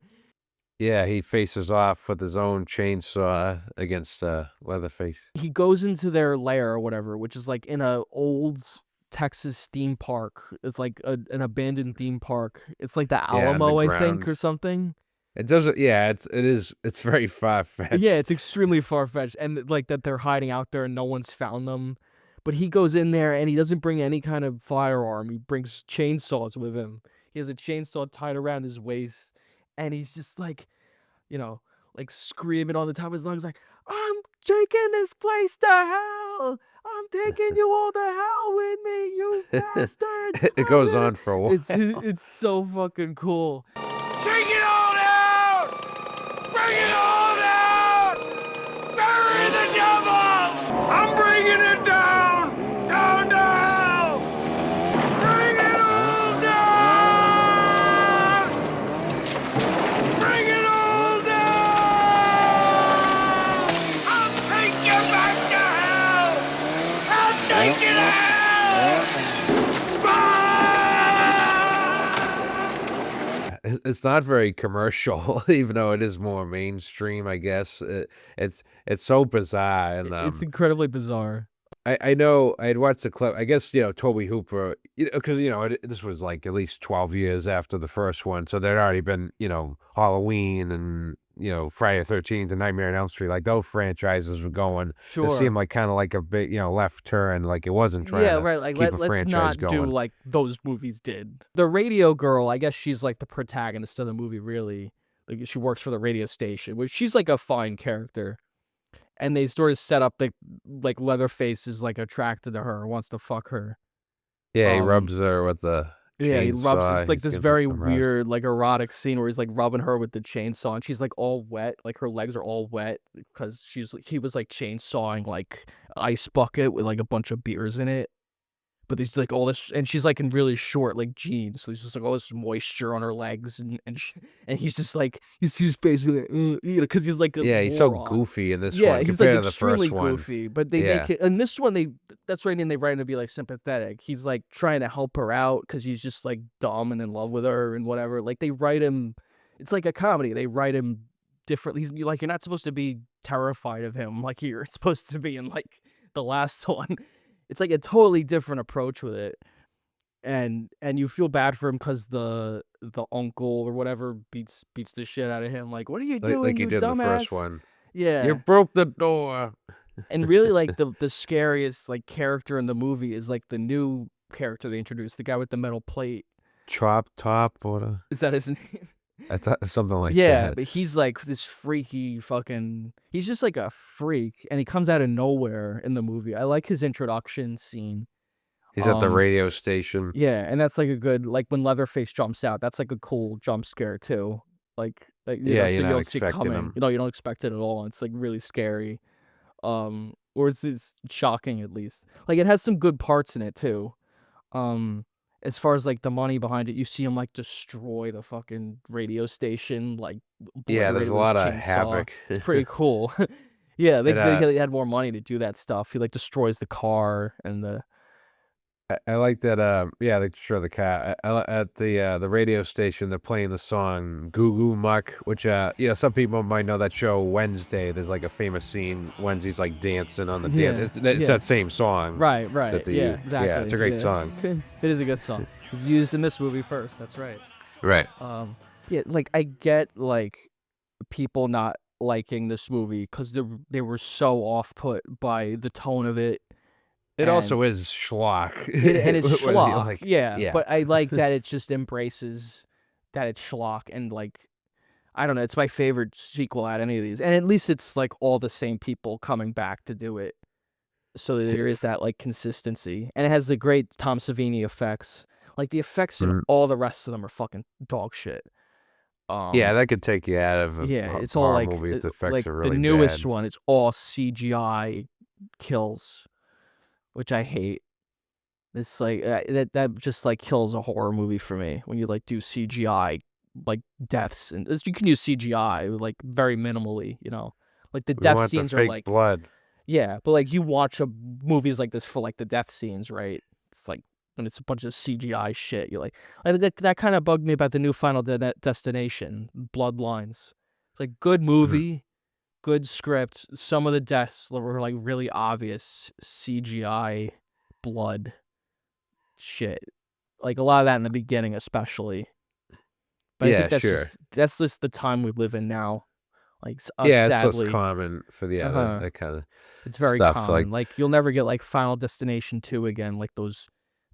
Speaker 2: Yeah, he faces off with his own chainsaw against Leatherface.
Speaker 1: He goes into their lair or whatever, which is like in a old Texas theme park. It's like an abandoned theme park. It's like the Alamo, I think, or something.
Speaker 2: It doesn't. Yeah, it's very far-fetched.
Speaker 1: Yeah, it's extremely far-fetched, and like that they're hiding out there and no one's found them. But he goes in there and he doesn't bring any kind of firearm. He brings chainsaws with him. He has a chainsaw tied around his waist, and he's just like, like screaming on the top of his lungs, like, "I'm taking this place to hell! I'm taking you all to hell with me, you bastard!"
Speaker 2: It goes on for a while.
Speaker 1: It's so fucking cool.
Speaker 5: Take it all down! Bring it all down! Bury the devil! I'm bringing it down! Down to hell! Bring it all down! Bring it all down! I'll take you back to hell! I'll take you to hell!
Speaker 2: It's not very commercial, even though it is more mainstream, I guess. It's so bizarre, and
Speaker 1: It's incredibly bizarre.
Speaker 2: I know I had watched the clip. I guess Tobe Hooper, because this was like at least 12 years after the first one, so there'd already been Halloween and Friday the 13th and Nightmare on Elm Street. Like those franchises were going.
Speaker 1: Sure.
Speaker 2: It seemed like kind of like a big left turn. Like it wasn't trying to
Speaker 1: Like
Speaker 2: keep a
Speaker 1: let's
Speaker 2: franchise
Speaker 1: not
Speaker 2: going.
Speaker 1: do like those movies did. The radio girl, I guess she's like the protagonist of the movie. Really, like she works for the radio station, which she's like a fine character. And they sort of set up like Leatherface is like attracted to her, wants to fuck her.
Speaker 2: Yeah, he rubs her with the chainsaw.
Speaker 1: He rubs. It's like this very weird, like erotic scene where he's like rubbing her with the chainsaw, and she's like all wet, like her legs are all wet because he was like chainsawing like ice bucket with like a bunch of beers in it. But there's like all this, and she's like in really short like jeans, so there's just like all this moisture on her legs, and he's just like he's basically like, because he's like
Speaker 2: he's so goofy in this one.
Speaker 1: Yeah, he's like
Speaker 2: compared to the
Speaker 1: extremely
Speaker 2: first one.
Speaker 1: goofy, but they make it in this one that's right, and they write him to be like sympathetic. He's like trying to help her out because he's just like dumb and in love with her and whatever. Like they write him, it's like a comedy. They write him differently. He's like you're not supposed to be terrified of him like you're supposed to be in like the last one. It's like a totally different approach with it, and you feel bad for him because the uncle or whatever beats the shit out of him. Like, what are you doing,
Speaker 2: like
Speaker 1: you
Speaker 2: he did
Speaker 1: dumbass?
Speaker 2: in the first one.
Speaker 1: Yeah,
Speaker 2: You broke the door.
Speaker 1: and really, like the scariest like character in the movie is like the new character they introduced, the guy with the metal plate.
Speaker 2: Chop Top,
Speaker 1: Is that his name?
Speaker 2: I thought something like that.
Speaker 1: Yeah, but he's like this freaky fucking. He's just like a freak, and he comes out of nowhere in the movie. I like his introduction scene.
Speaker 2: He's at the radio station.
Speaker 1: Yeah, and that's like a good like when Leatherface jumps out. That's like a cool jump scare too. Like so you don't see it coming.
Speaker 2: Him.
Speaker 1: You don't expect it at all. It's like really scary. Or it's shocking at least. Like it has some good parts in it too. As far as like the money behind it, you see him like destroy the fucking radio station. Like
Speaker 2: there's a lot of havoc.
Speaker 1: It's pretty cool. Yeah, they had more money to do that stuff. He like destroys the car and
Speaker 2: I like that. Yeah, they show the cat at the radio station. They're playing the song "Goo Goo Muck," which some people might know that show Wednesday. There's like a famous scene. Wednesday's like dancing on the dance.
Speaker 1: Yeah,
Speaker 2: It's
Speaker 1: yeah.
Speaker 2: that same song
Speaker 1: Right,
Speaker 2: that
Speaker 1: right.
Speaker 2: they
Speaker 1: Yeah,
Speaker 2: use. Yeah, it's
Speaker 1: exactly.
Speaker 2: a great
Speaker 1: Yeah.
Speaker 2: song.
Speaker 1: It is a good song. It's used in this movie first. That's right.
Speaker 2: Right.
Speaker 1: Yeah, like I get like people not liking this movie because they were so off put by the tone of it.
Speaker 2: It also is schlock.
Speaker 1: And it's
Speaker 2: Whether you
Speaker 1: schlock,
Speaker 2: like-
Speaker 1: yeah.
Speaker 2: yeah.
Speaker 1: But I like that it just embraces that it's schlock and like I don't know. It's my favorite sequel out of any of these, and at least it's like all the same people coming back to do it, so there is that like consistency, and it has the great Tom Savini effects. Like the effects in all the rest of them are fucking dog shit.
Speaker 2: Yeah, that could take you out of a
Speaker 1: Yeah, it's all
Speaker 2: horror
Speaker 1: like
Speaker 2: movie if the effects
Speaker 1: like
Speaker 2: are really
Speaker 1: the newest
Speaker 2: bad.
Speaker 1: one. It's all CGI kills, which I hate. It's like that just like kills a horror movie for me when you like do CGI like deaths and you can use CGI like very minimally, like the
Speaker 2: We
Speaker 1: death
Speaker 2: want the
Speaker 1: scenes are
Speaker 2: fake
Speaker 1: like
Speaker 2: blood.
Speaker 1: yeah, but like you watch movies like this for like the death scenes, right? It's like when it's a bunch of CGI shit, you're like that kind of bugged me about the new Final Destination, Bloodlines. It's like good movie, good script. Some of the deaths were like really obvious CGI blood shit. Like a lot of that in the beginning, especially. But I
Speaker 2: Yeah,
Speaker 1: think
Speaker 2: sure.
Speaker 1: that's just the time we live in now. Like
Speaker 2: Yeah, it's less
Speaker 1: sadly,
Speaker 2: common for that kind of
Speaker 1: it's very
Speaker 2: stuff.
Speaker 1: common. Like you'll never get like Final Destination 2 again. Like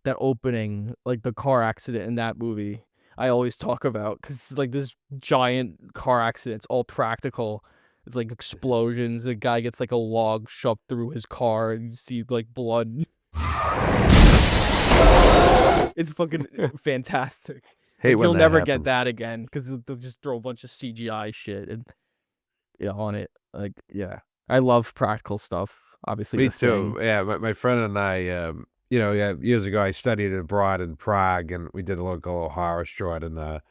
Speaker 1: that opening, like the car accident in that movie. I always talk about because it's like this giant car accident. It's all practical. It's like explosions. The guy gets like a log shoved through his car, and you see like blood. It's fucking fantastic.
Speaker 2: Hate
Speaker 1: Like,
Speaker 2: when
Speaker 1: you'll
Speaker 2: that
Speaker 1: never
Speaker 2: happens.
Speaker 1: get that again because they'll just throw a bunch of CGI shit and on it. Like, yeah, I love practical stuff. Obviously,
Speaker 2: Me
Speaker 1: The
Speaker 2: too.
Speaker 1: Thing.
Speaker 2: Yeah, my friend and I, years ago, I studied abroad in Prague, and we did a local horror short. And the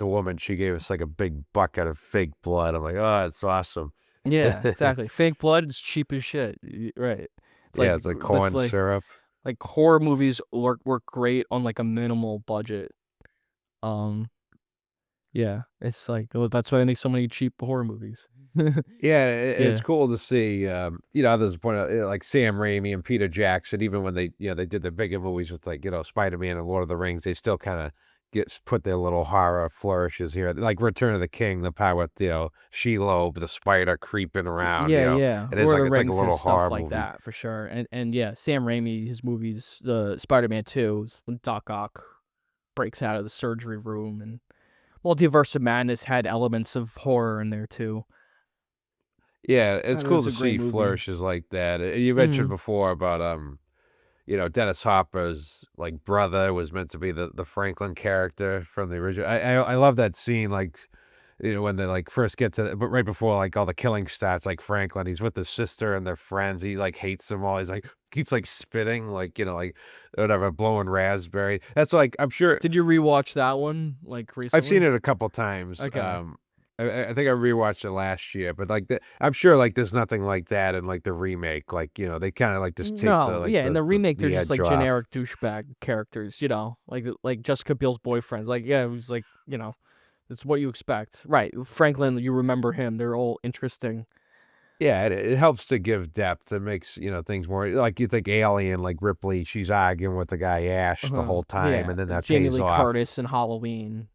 Speaker 2: woman, she gave us like a big bucket of fake blood. I'm like, oh, it's awesome.
Speaker 1: Yeah, exactly. Fake blood is cheap as shit. Right.
Speaker 2: Yeah, it's like corn syrup.
Speaker 1: Like horror movies work great on like a minimal budget. Yeah, it's like that's why I make so many cheap horror movies.
Speaker 2: Yeah, it's
Speaker 1: Yeah.
Speaker 2: cool to see. Others point out like Sam Raimi and Peter Jackson. Even when they did the bigger movies with like Spider-Man and Lord of the Rings, they still kind of put their little horror flourishes here. Like Return of the King, the part with Shelob, the spider creeping around.
Speaker 1: Yeah, yeah.
Speaker 2: It is
Speaker 1: Lord
Speaker 2: like
Speaker 1: of the
Speaker 2: it's like a
Speaker 1: Rings
Speaker 2: little
Speaker 1: has stuff
Speaker 2: horror
Speaker 1: like
Speaker 2: movie.
Speaker 1: that for sure. And yeah, Sam Raimi, his movies, the Spider-Man 2, when Doc Ock breaks out of the surgery room, and Multiverse of Madness had elements of horror in there too.
Speaker 2: Yeah, it's
Speaker 1: That
Speaker 2: cool
Speaker 1: was
Speaker 2: to
Speaker 1: a great
Speaker 2: see
Speaker 1: movie.
Speaker 2: flourishes like that. You mentioned before about Dennis Hopper's like brother was meant to be the Franklin character from the original. I love that scene, like when they like first get to, but right before like all the killing starts, like Franklin, he's with his sister and their friends. He like hates them all. He's like keeps like spitting, like like whatever, blowing raspberry. That's like I'm sure.
Speaker 1: Did you rewatch that one like recently?
Speaker 2: I've seen it a couple times.
Speaker 1: Okay.
Speaker 2: I think I rewatched it last year, but like I'm sure like there's nothing like that in like the remake. Like they kind of like just take
Speaker 1: No, in the remake they're just like
Speaker 2: edge off.
Speaker 1: generic douchebag characters, like Jessica Biel's boyfriends. Like yeah, it was like it's what you expect, right? Franklin, you remember him? They're all interesting.
Speaker 2: Yeah, it helps to give depth. It makes things more like you think Alien, like Ripley, she's arguing with the guy Ash the whole time,
Speaker 1: Yeah,
Speaker 2: and then that
Speaker 1: Jamie
Speaker 2: pays
Speaker 1: Lee
Speaker 2: off.
Speaker 1: Curtis in Halloween.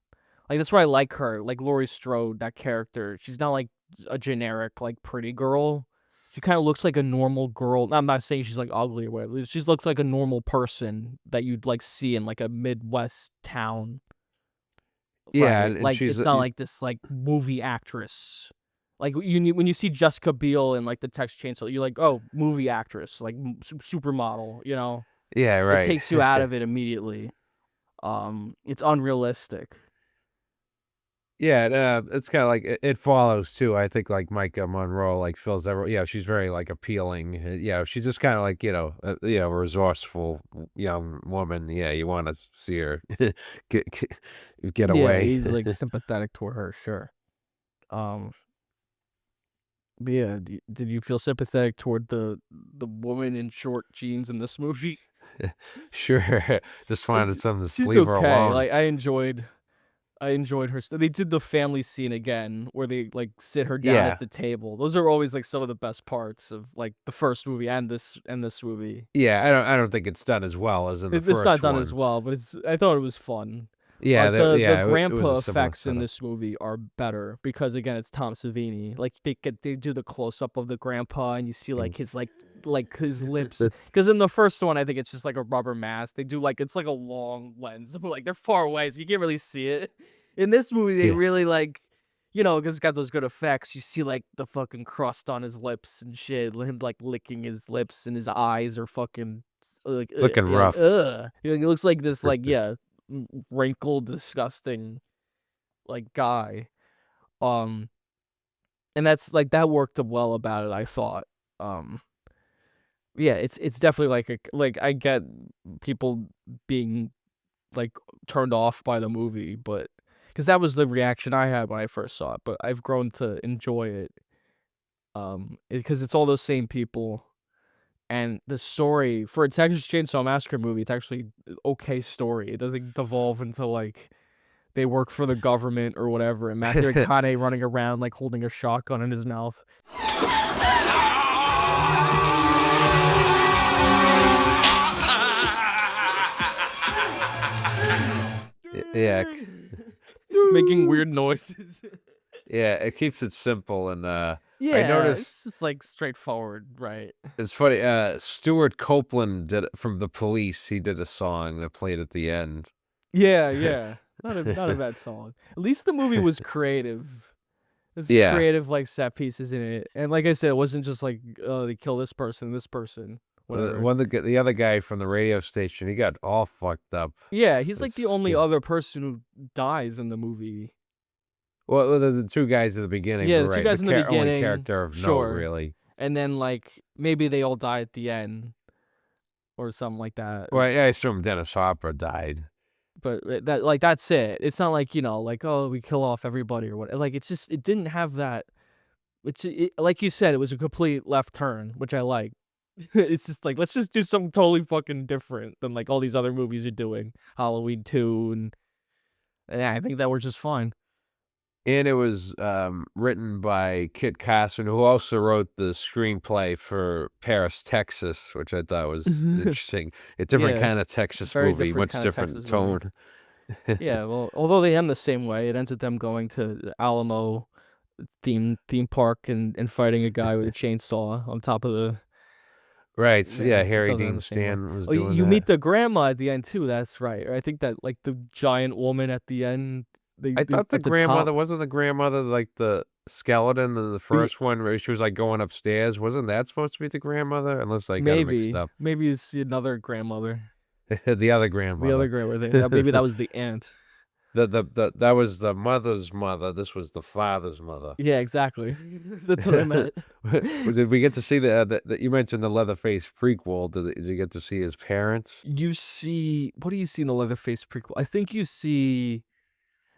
Speaker 1: Like that's why I like her. Like Laurie Strode, that character. She's not like a generic like pretty girl. She kind of looks like a normal girl. I'm not saying she's like ugly or whatever. She just looks like a normal person that you'd like see in like a Midwest town.
Speaker 2: Yeah,
Speaker 1: Right?
Speaker 2: and
Speaker 1: Like
Speaker 2: she's
Speaker 1: it's not like this like movie actress. Like when you see Jessica Biel in like the Texas Chainsaw, you're like, oh, movie actress, like supermodel.
Speaker 2: yeah, right.
Speaker 1: It takes you out of it immediately. It's unrealistic.
Speaker 2: Yeah, it's kind of like it follows too. I think like Micah Monroe like fills every. Yeah, she's very like appealing. She's just kind of like a resourceful young woman. Yeah, you want to see her get away.
Speaker 1: Yeah, he's like sympathetic toward her, sure. But yeah, did you feel sympathetic toward the woman in short jeans in this movie?
Speaker 2: Sure. Just wanted something to
Speaker 1: She's
Speaker 2: leave her
Speaker 1: okay.
Speaker 2: alone.
Speaker 1: Like I enjoyed her They did the family scene again where they like sit her down
Speaker 2: Yeah.
Speaker 1: at the table. Those are always like some of the best parts of like the first movie and this movie.
Speaker 2: Yeah, I don't think it's done as well as in the
Speaker 1: It's not
Speaker 2: first
Speaker 1: done as
Speaker 2: one.
Speaker 1: well, but I thought it was fun.
Speaker 2: Yeah,
Speaker 1: The
Speaker 2: it was
Speaker 1: grandpa
Speaker 2: a similar
Speaker 1: effects in
Speaker 2: setup.
Speaker 1: this movie are better because again it's Tom Savini. Like they do the close up of the grandpa and you see like his his lips. Because in the first one I think it's just like a rubber mask. They do like it's like a long lens. Like they're far away so you can't really see it. In this movie they
Speaker 2: Yeah.
Speaker 1: really like because it's got those good effects. You see like the fucking crust on his lips and shit. Him like licking his lips and his eyes are fucking like
Speaker 2: Looking rough.
Speaker 1: He looks like this like wrinkled, disgusting like guy. And that's like that worked well about it, I thought. Yeah, it's definitely like I get people being like turned off by the movie, but because that was the reaction I had when I first saw it, but I've grown to enjoy it. Because it's all those same people. And the story for a Texas Chainsaw Massacre movie, it's actually okay story. It doesn't devolve into like they work for the government or whatever, and Matthew McConaughey running around like holding a shotgun in his mouth.
Speaker 2: Yeah.
Speaker 1: Making weird noises.
Speaker 2: Yeah, it keeps it simple and
Speaker 1: Yeah,
Speaker 2: I noticed
Speaker 1: it's like straightforward, right?
Speaker 2: it's funny. Stuart Copeland did it from The Police. He did a song that played at the end.
Speaker 1: Yeah. Not a bad song. At least the movie was creative. There's
Speaker 2: Yeah.
Speaker 1: creative like set pieces in it, and like I said, it wasn't just like they kill this person, whatever.
Speaker 2: The other guy from the radio station, he got all fucked up.
Speaker 1: Yeah, he's like the
Speaker 2: It's
Speaker 1: only
Speaker 2: good.
Speaker 1: other person who dies in the movie.
Speaker 2: Well, the two guys at the beginning.
Speaker 1: Yeah,
Speaker 2: were
Speaker 1: the two
Speaker 2: right.
Speaker 1: guys in the
Speaker 2: Only
Speaker 1: beginning,
Speaker 2: character of note,
Speaker 1: sure.
Speaker 2: really.
Speaker 1: And then like maybe they all die at the end, or something like that.
Speaker 2: Well, yeah, I assume Dennis Hopper died.
Speaker 1: But that's it. It's not like like oh we kill off everybody or what. Like it's just it didn't have that. Like you said, it was a complete left turn, which I like. It's just like let's just do something totally fucking different than like all these other movies are doing, Halloween 2, and yeah, I think that was just fine.
Speaker 2: And it was written by Kit Carson, who also wrote the screenplay for Paris, Texas, which I thought was interesting. A different kind of Texas
Speaker 1: very
Speaker 2: movie,
Speaker 1: different
Speaker 2: much
Speaker 1: kind of
Speaker 2: different
Speaker 1: Texas
Speaker 2: tone.
Speaker 1: movie. Yeah, well, although they end the same way, it ends with them going to the Alamo theme park and fighting a guy with a chainsaw on top of the.
Speaker 2: Right. So, yeah,
Speaker 1: it
Speaker 2: Harry
Speaker 1: doesn't end
Speaker 2: Dean
Speaker 1: the same way.
Speaker 2: Stanton was
Speaker 1: Oh,
Speaker 2: doing
Speaker 1: you
Speaker 2: that.
Speaker 1: meet the grandma at the end too. That's right. I think that like the giant woman at the end.
Speaker 2: I thought the
Speaker 1: at
Speaker 2: grandmother
Speaker 1: top.
Speaker 2: wasn't the grandmother like the skeleton in the first one where she was like going upstairs. Wasn't that supposed to be the grandmother? Unless I got it mixed up.
Speaker 1: Maybe it's another grandmother.
Speaker 2: The other grandmother.
Speaker 1: The other grandmother. Maybe that was the aunt.
Speaker 2: That was the mother's mother. This was the father's mother.
Speaker 1: Yeah, exactly. That's what I meant.
Speaker 2: Did we get to see the you mentioned the Leatherface prequel? Did you get to see his parents?
Speaker 1: What do you see in the Leatherface prequel? I think you see.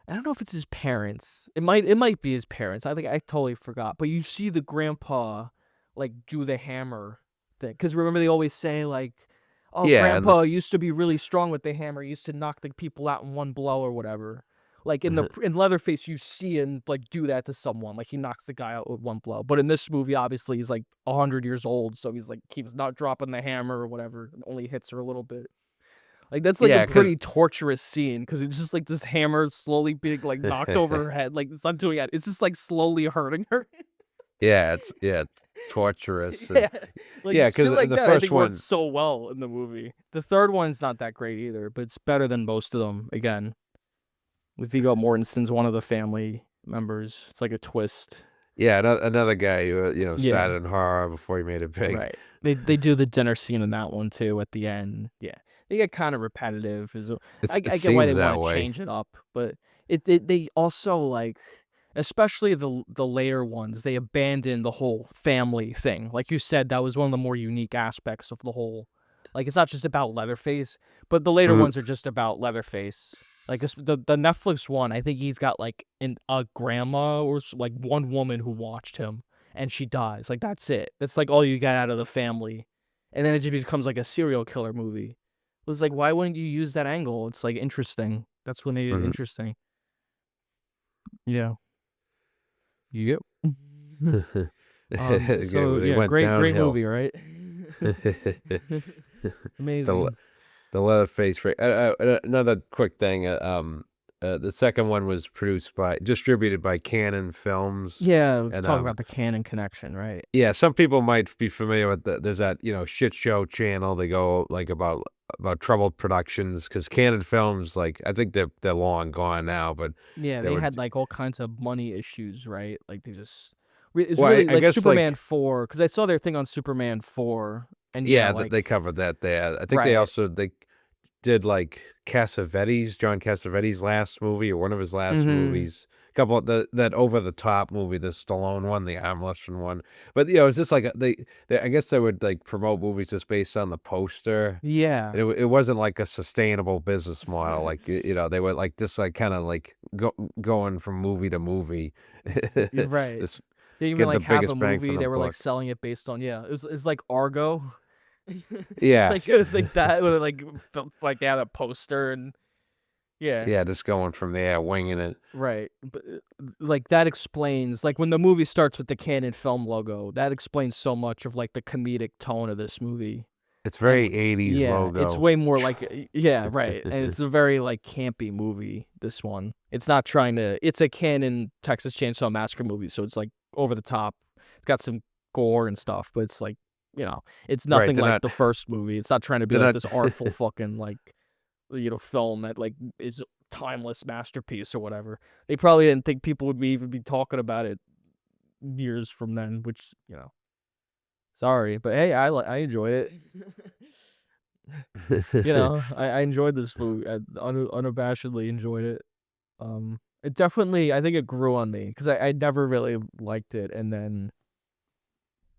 Speaker 1: I don't know if it's his parents. It might be his parents. I think I totally forgot. But you see the grandpa like do the hammer thing. Because remember they always say like, oh,
Speaker 2: Yeah,
Speaker 1: grandpa used to be really strong with the hammer. He used to knock the people out in one blow or whatever. Like in Leatherface, you see him like do that to someone. Like he knocks the guy out with one blow. But in this movie, obviously, he's like 100 years old, so he's like keeps not dropping the hammer or whatever. And only hits her a little bit. Like that's like a pretty torturous scene because it's just like this hammer slowly being like knocked over her head. Like it's not doing it. It's just like slowly hurting her.
Speaker 2: Yeah, it's torturous.
Speaker 1: Yeah,
Speaker 2: because
Speaker 1: like
Speaker 2: the
Speaker 1: that,
Speaker 2: first
Speaker 1: I think
Speaker 2: one
Speaker 1: worked so well in the movie. The third one's not that great either, but it's better than most of them. Again, with Viggo Mortensen's one of the family members. It's like a twist.
Speaker 2: Yeah, another guy who started in horror before he made it big.
Speaker 1: Right. They do the dinner scene in that one too at the end. Yeah. They get kind of repetitive. I get why they want to change it up, but they also like, especially the later ones, they abandon the whole family thing. Like you said, that was one of the more unique aspects of the whole. Like it's not just about Leatherface, but the later ones are just about Leatherface. Like the Netflix one, I think he's got like a grandma or like one woman who watched him, and she dies. Like that's it. That's like all you get out of the family and then it just becomes like a serial killer movie. It was like, why wouldn't you use that angle? It's like interesting. That's what made it interesting. Yeah. Yep. So
Speaker 2: They
Speaker 1: yeah,
Speaker 2: went
Speaker 1: great
Speaker 2: downhill.
Speaker 1: movie, right? Amazing.
Speaker 2: The Leatherface. Another quick thing. The second one was distributed by Canon Films.
Speaker 1: Yeah, let's talk about the Canon connection, right?
Speaker 2: Yeah, some people might be familiar with there's that shit show channel. They go like about troubled productions because Canon Films, like I think they're long gone now, but
Speaker 1: yeah, they had like all kinds of money issues, right? Like they just it's
Speaker 2: well,
Speaker 1: really
Speaker 2: I
Speaker 1: like
Speaker 2: guess
Speaker 1: Superman 4 because I saw their thing on Superman 4, and
Speaker 2: yeah,
Speaker 1: like,
Speaker 2: they covered that there. I think they also did like John Cassavetes' last movie or one of his last movies. A couple of that over the top movie, the Stallone one, the arm wrestling one. But it's just like they I guess they would like promote movies just based on the poster.
Speaker 1: Yeah,
Speaker 2: And it wasn't like a sustainable business model. Like they were like just like kind of like going from movie to movie.
Speaker 1: right.
Speaker 2: Just
Speaker 1: They even
Speaker 2: get
Speaker 1: like
Speaker 2: the
Speaker 1: have a
Speaker 2: biggest bang for
Speaker 1: movie.
Speaker 2: the
Speaker 1: They were like
Speaker 2: buck.
Speaker 1: selling it based on it's like Argo.
Speaker 2: Yeah.
Speaker 1: Like it was like that with like they had a poster and
Speaker 2: Yeah, just going from there, winging it.
Speaker 1: right. But like that explains like when the movie starts with the Canon Film logo, that explains so much of like the comedic tone of this movie.
Speaker 2: It's very 80s logo.
Speaker 1: It's way more like yeah, right. And it's a very like campy movie, this one. It's not trying to it's a Canon Texas Chainsaw Massacre movie, so it's like over the top. It's got some gore and stuff, but it's like, it's nothing like the first movie. It's not trying to be like this artful fucking like film that like is timeless masterpiece or whatever. They probably didn't think people would even be talking about it years from then, which, sorry, but hey, I enjoy it. I enjoyed this movie. I unabashedly enjoyed it. It definitely, I think it grew on me because I never really liked it, and then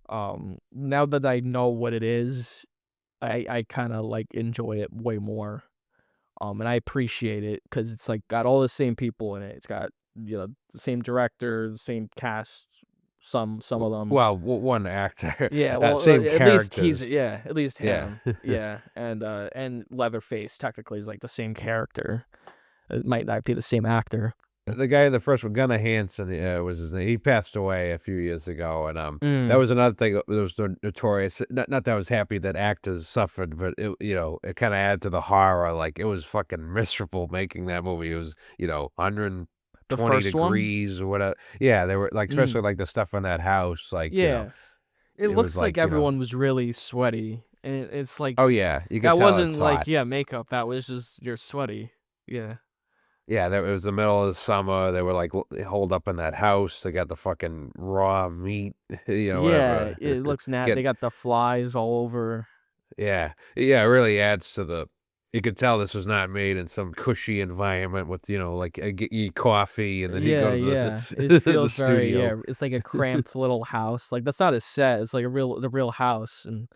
Speaker 1: now that I know what it is, I kind of like enjoy it way more. And I appreciate it because it's like got all the same people in it. It's got the same director, the same cast, some of them.
Speaker 2: Well, one actor.
Speaker 1: Yeah, well,
Speaker 2: same
Speaker 1: at
Speaker 2: characters.
Speaker 1: least at least him. Yeah, and Leatherface technically is like the same character. It might not be the same actor.
Speaker 2: The guy in the first one, Gunnar Hansen, was his name. He passed away a few years ago, and that was another thing that was notorious. Not that I was happy that actors suffered, but it kind of added to the horror. Like it was fucking miserable making that movie. It was 120 degrees or whatever. Yeah, they were like especially like the stuff in that house. Like
Speaker 1: it looks
Speaker 2: like
Speaker 1: everyone was really sweaty, and it's like
Speaker 2: oh yeah, you could
Speaker 1: that
Speaker 2: tell
Speaker 1: wasn't
Speaker 2: it's
Speaker 1: like
Speaker 2: hot.
Speaker 1: makeup. That was just you're sweaty. Yeah.
Speaker 2: Yeah, it was the middle of the summer. They were like holed up in that house. They got the fucking raw meat, whatever.
Speaker 1: It looks nasty. They got the flies all over.
Speaker 2: Yeah, it really adds to the. You could tell this was not made in some cushy environment with like eat coffee and then you go to
Speaker 1: It feels
Speaker 2: the
Speaker 1: very
Speaker 2: studio.
Speaker 1: It's like a cramped little house. Like that's not a set. It's like the real house and.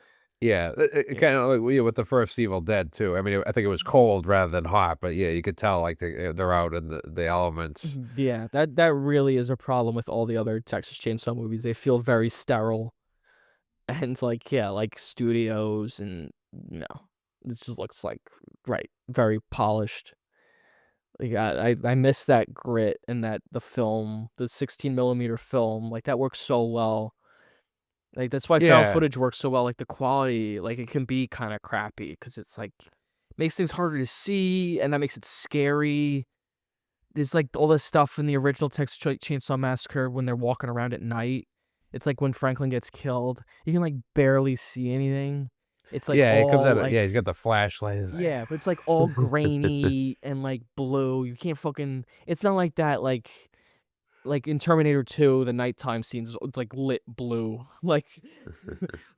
Speaker 2: Yeah, it kind of like with the first Evil Dead too. I mean, I think it was cold rather than hot, but yeah, you could tell like they're out in the elements.
Speaker 1: Yeah, that really is a problem with all the other Texas Chainsaw movies. They feel very sterile, and like studios and it just looks like very polished. Like I miss that grit and the film, the 16mm film, like that works so well. Like that's why found footage works so well. Like the quality, like it can be kind of crappy because it's like makes things harder to see, and that makes it scary. There's like all this stuff in the original Texas Chainsaw Massacre when they're walking around at night. It's like when Franklin gets killed, you can like barely see anything. It's like
Speaker 2: it comes out.
Speaker 1: Like,
Speaker 2: he's got the flashlight.
Speaker 1: Yeah, but it's like all grainy and like blue. You can't fucking. It's not like that. Like in Terminator 2, the nighttime scenes, it's like lit blue, like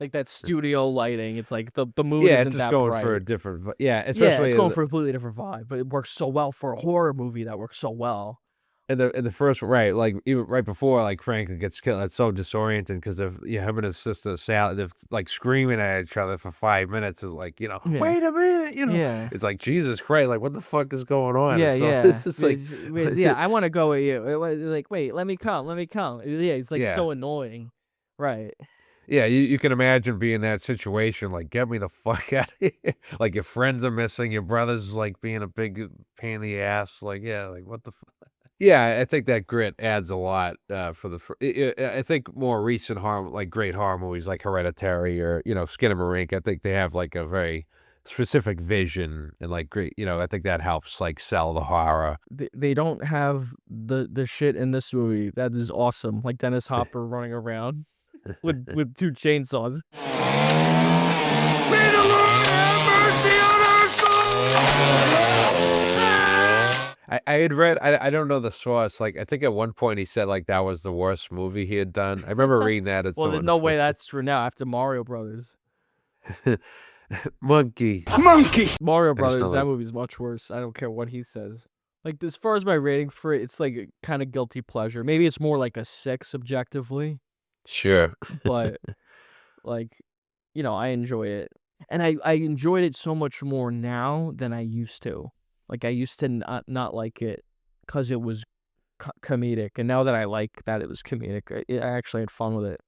Speaker 1: that studio lighting. It's like the moon isn't
Speaker 2: it's just
Speaker 1: that
Speaker 2: going
Speaker 1: bright.
Speaker 2: for a different. Especially
Speaker 1: it's going for a completely different vibe, but it works so well for a horror movie. That works so well.
Speaker 2: in the first one, right? Like even right before like Franklin gets killed, it's so disorienting because of him and his sister Sally, they're like screaming at each other for 5 minutes. Is like wait a minute,
Speaker 1: Yeah.
Speaker 2: It's like Jesus Christ, like what the fuck is going on?
Speaker 1: Yeah,
Speaker 2: It's just like
Speaker 1: I want to go with you. Like wait, let me come. Yeah, it's like so annoying, right?
Speaker 2: Yeah, you can imagine being in that situation, like, "Get me the fuck out of here." Like, your friends are missing, your brother's, like, being a big pain in the ass, like, yeah, like, what the Yeah, I think that grit adds a lot, for the fir I think more recent horror like, great horror movies like Hereditary or, Skinamarink, I think they have, like, a very specific vision and, like, great I think that helps, like, sell the horror.
Speaker 1: They don't have the shit in this movie that is awesome, like Dennis Hopper running around with 2 chainsaws.
Speaker 5: May the Lord have mercy on our souls!
Speaker 2: I had read I don't know the source, like, I think at one point he said, like, that was the worst movie he had done. I remember reading that at
Speaker 1: Well, there's
Speaker 2: someone
Speaker 1: no way that's true now after Mario Brothers.
Speaker 2: Monkey.
Speaker 5: Monkey!
Speaker 1: Mario
Speaker 2: I just
Speaker 1: Brothers,
Speaker 2: don't
Speaker 1: that
Speaker 2: like
Speaker 1: movie's much worse. I don't care what he says. Like, as far as my rating for it, it's like a kinda guilty pleasure. Maybe it's more like a 6 objectively,
Speaker 2: Sure.
Speaker 1: but, like, I enjoy it. And I enjoyed it so much more now than I used to. Like, I used to not like it because it was comedic, and now that I like that it was comedic, I actually had fun with it,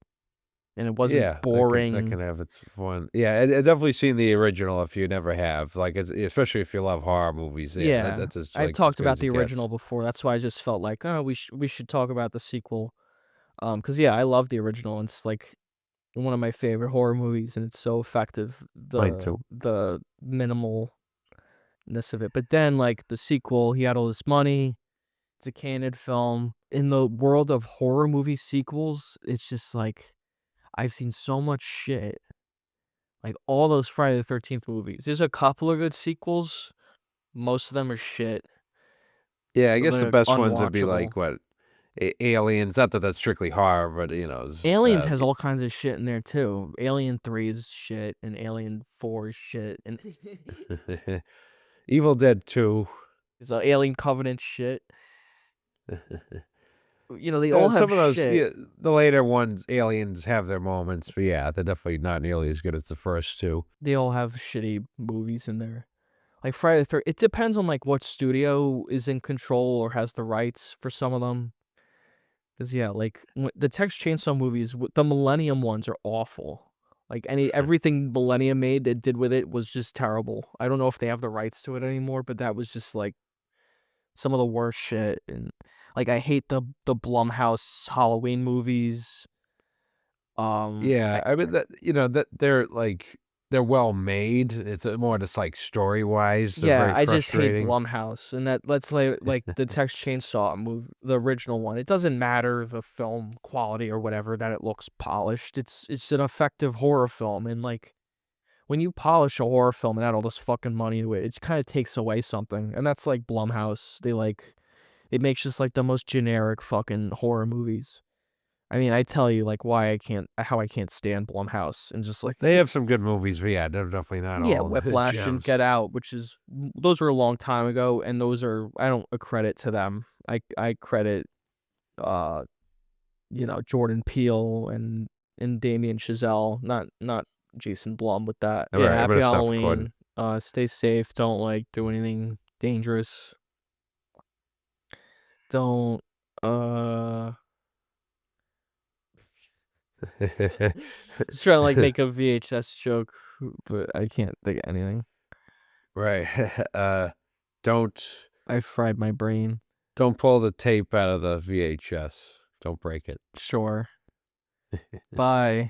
Speaker 1: and it wasn't
Speaker 2: Yeah, that can
Speaker 1: boring.
Speaker 2: have its fun. Yeah, I definitely seen the original if you never have, like, especially if you love horror movies, yeah,
Speaker 1: Yeah,
Speaker 2: that's as,
Speaker 1: I've
Speaker 2: like, as
Speaker 1: talked
Speaker 2: good
Speaker 1: about
Speaker 2: as
Speaker 1: the
Speaker 2: it gets.
Speaker 1: original before, that's why I just felt like, "Oh, we should talk about the sequel." Cause yeah, I love the original, and it's, like, one of my favorite horror movies, and it's so effective,
Speaker 2: Mine
Speaker 1: the
Speaker 2: too.
Speaker 1: the minimalness of it, but then, like, the sequel, he had all this money, it's a candid film. In the world of horror movie sequels, it's just, like, I've seen so much shit, like, all those Friday the 13th movies. There's a couple of good sequels, most of them are shit.
Speaker 2: Yeah, I guess the
Speaker 1: They're
Speaker 2: best ones would be,
Speaker 1: unwatchable.
Speaker 2: like, what, Aliens, not that that's strictly horror, but,
Speaker 1: Aliens has all kinds of shit in there too. Alien 3 is shit, and Alien 4 is shit, and
Speaker 2: Evil Dead 2.
Speaker 1: it's a Alien Covenant shit. They all have
Speaker 2: Some of those,
Speaker 1: shit.
Speaker 2: yeah, the later ones, Aliens have their moments, but yeah, they're definitely not nearly as good as the first two.
Speaker 1: They all have shitty movies in there. Like Friday the 13th, it depends on, like, what studio is in control or has the rights for some of them. 'Cause, yeah, like, the Texas Chainsaw movies, the Millennium ones are awful. Like, everything Millennium did with it was just terrible. I don't know if they have the rights to it anymore, but that was just, like, some of the worst shit, and, like, I hate the Blumhouse Halloween movies.
Speaker 2: Yeah,
Speaker 1: I
Speaker 2: I mean that they're like they're well made. It's more just like story wise, they're
Speaker 1: Yeah,
Speaker 2: very
Speaker 1: I just hate
Speaker 2: frustrating.
Speaker 1: Blumhouse, and let's like the Texas Chainsaw movie, the original one. It doesn't matter the film quality or whatever that it looks polished. It's an effective horror film, and, like, when you polish a horror film and add all this fucking money to it, it kind of takes away something. And that's like Blumhouse. It makes just like the most generic fucking horror movies. I mean, I tell you like how I can't stand Blumhouse, and just like,
Speaker 2: They have some good movies, but yeah, they're definitely not
Speaker 1: yeah,
Speaker 2: all
Speaker 1: Whiplash and Get
Speaker 2: gems.
Speaker 1: Out, those were a long time ago, and I don't accredit to them. I credit uh Jordan Peele and Damien Chazelle, not Jason Blum with that.
Speaker 2: All
Speaker 1: Yeah,
Speaker 2: right, I'm
Speaker 1: happy
Speaker 2: gonna stop recording.
Speaker 1: Halloween. Stay safe. Don't do anything dangerous. Don't uh just trying to like make a VHS joke, but I can't think of anything.
Speaker 2: Right. Don't
Speaker 1: I fried my brain.
Speaker 2: don't pull the tape out of the VHS. Don't break it.
Speaker 1: Sure. Bye.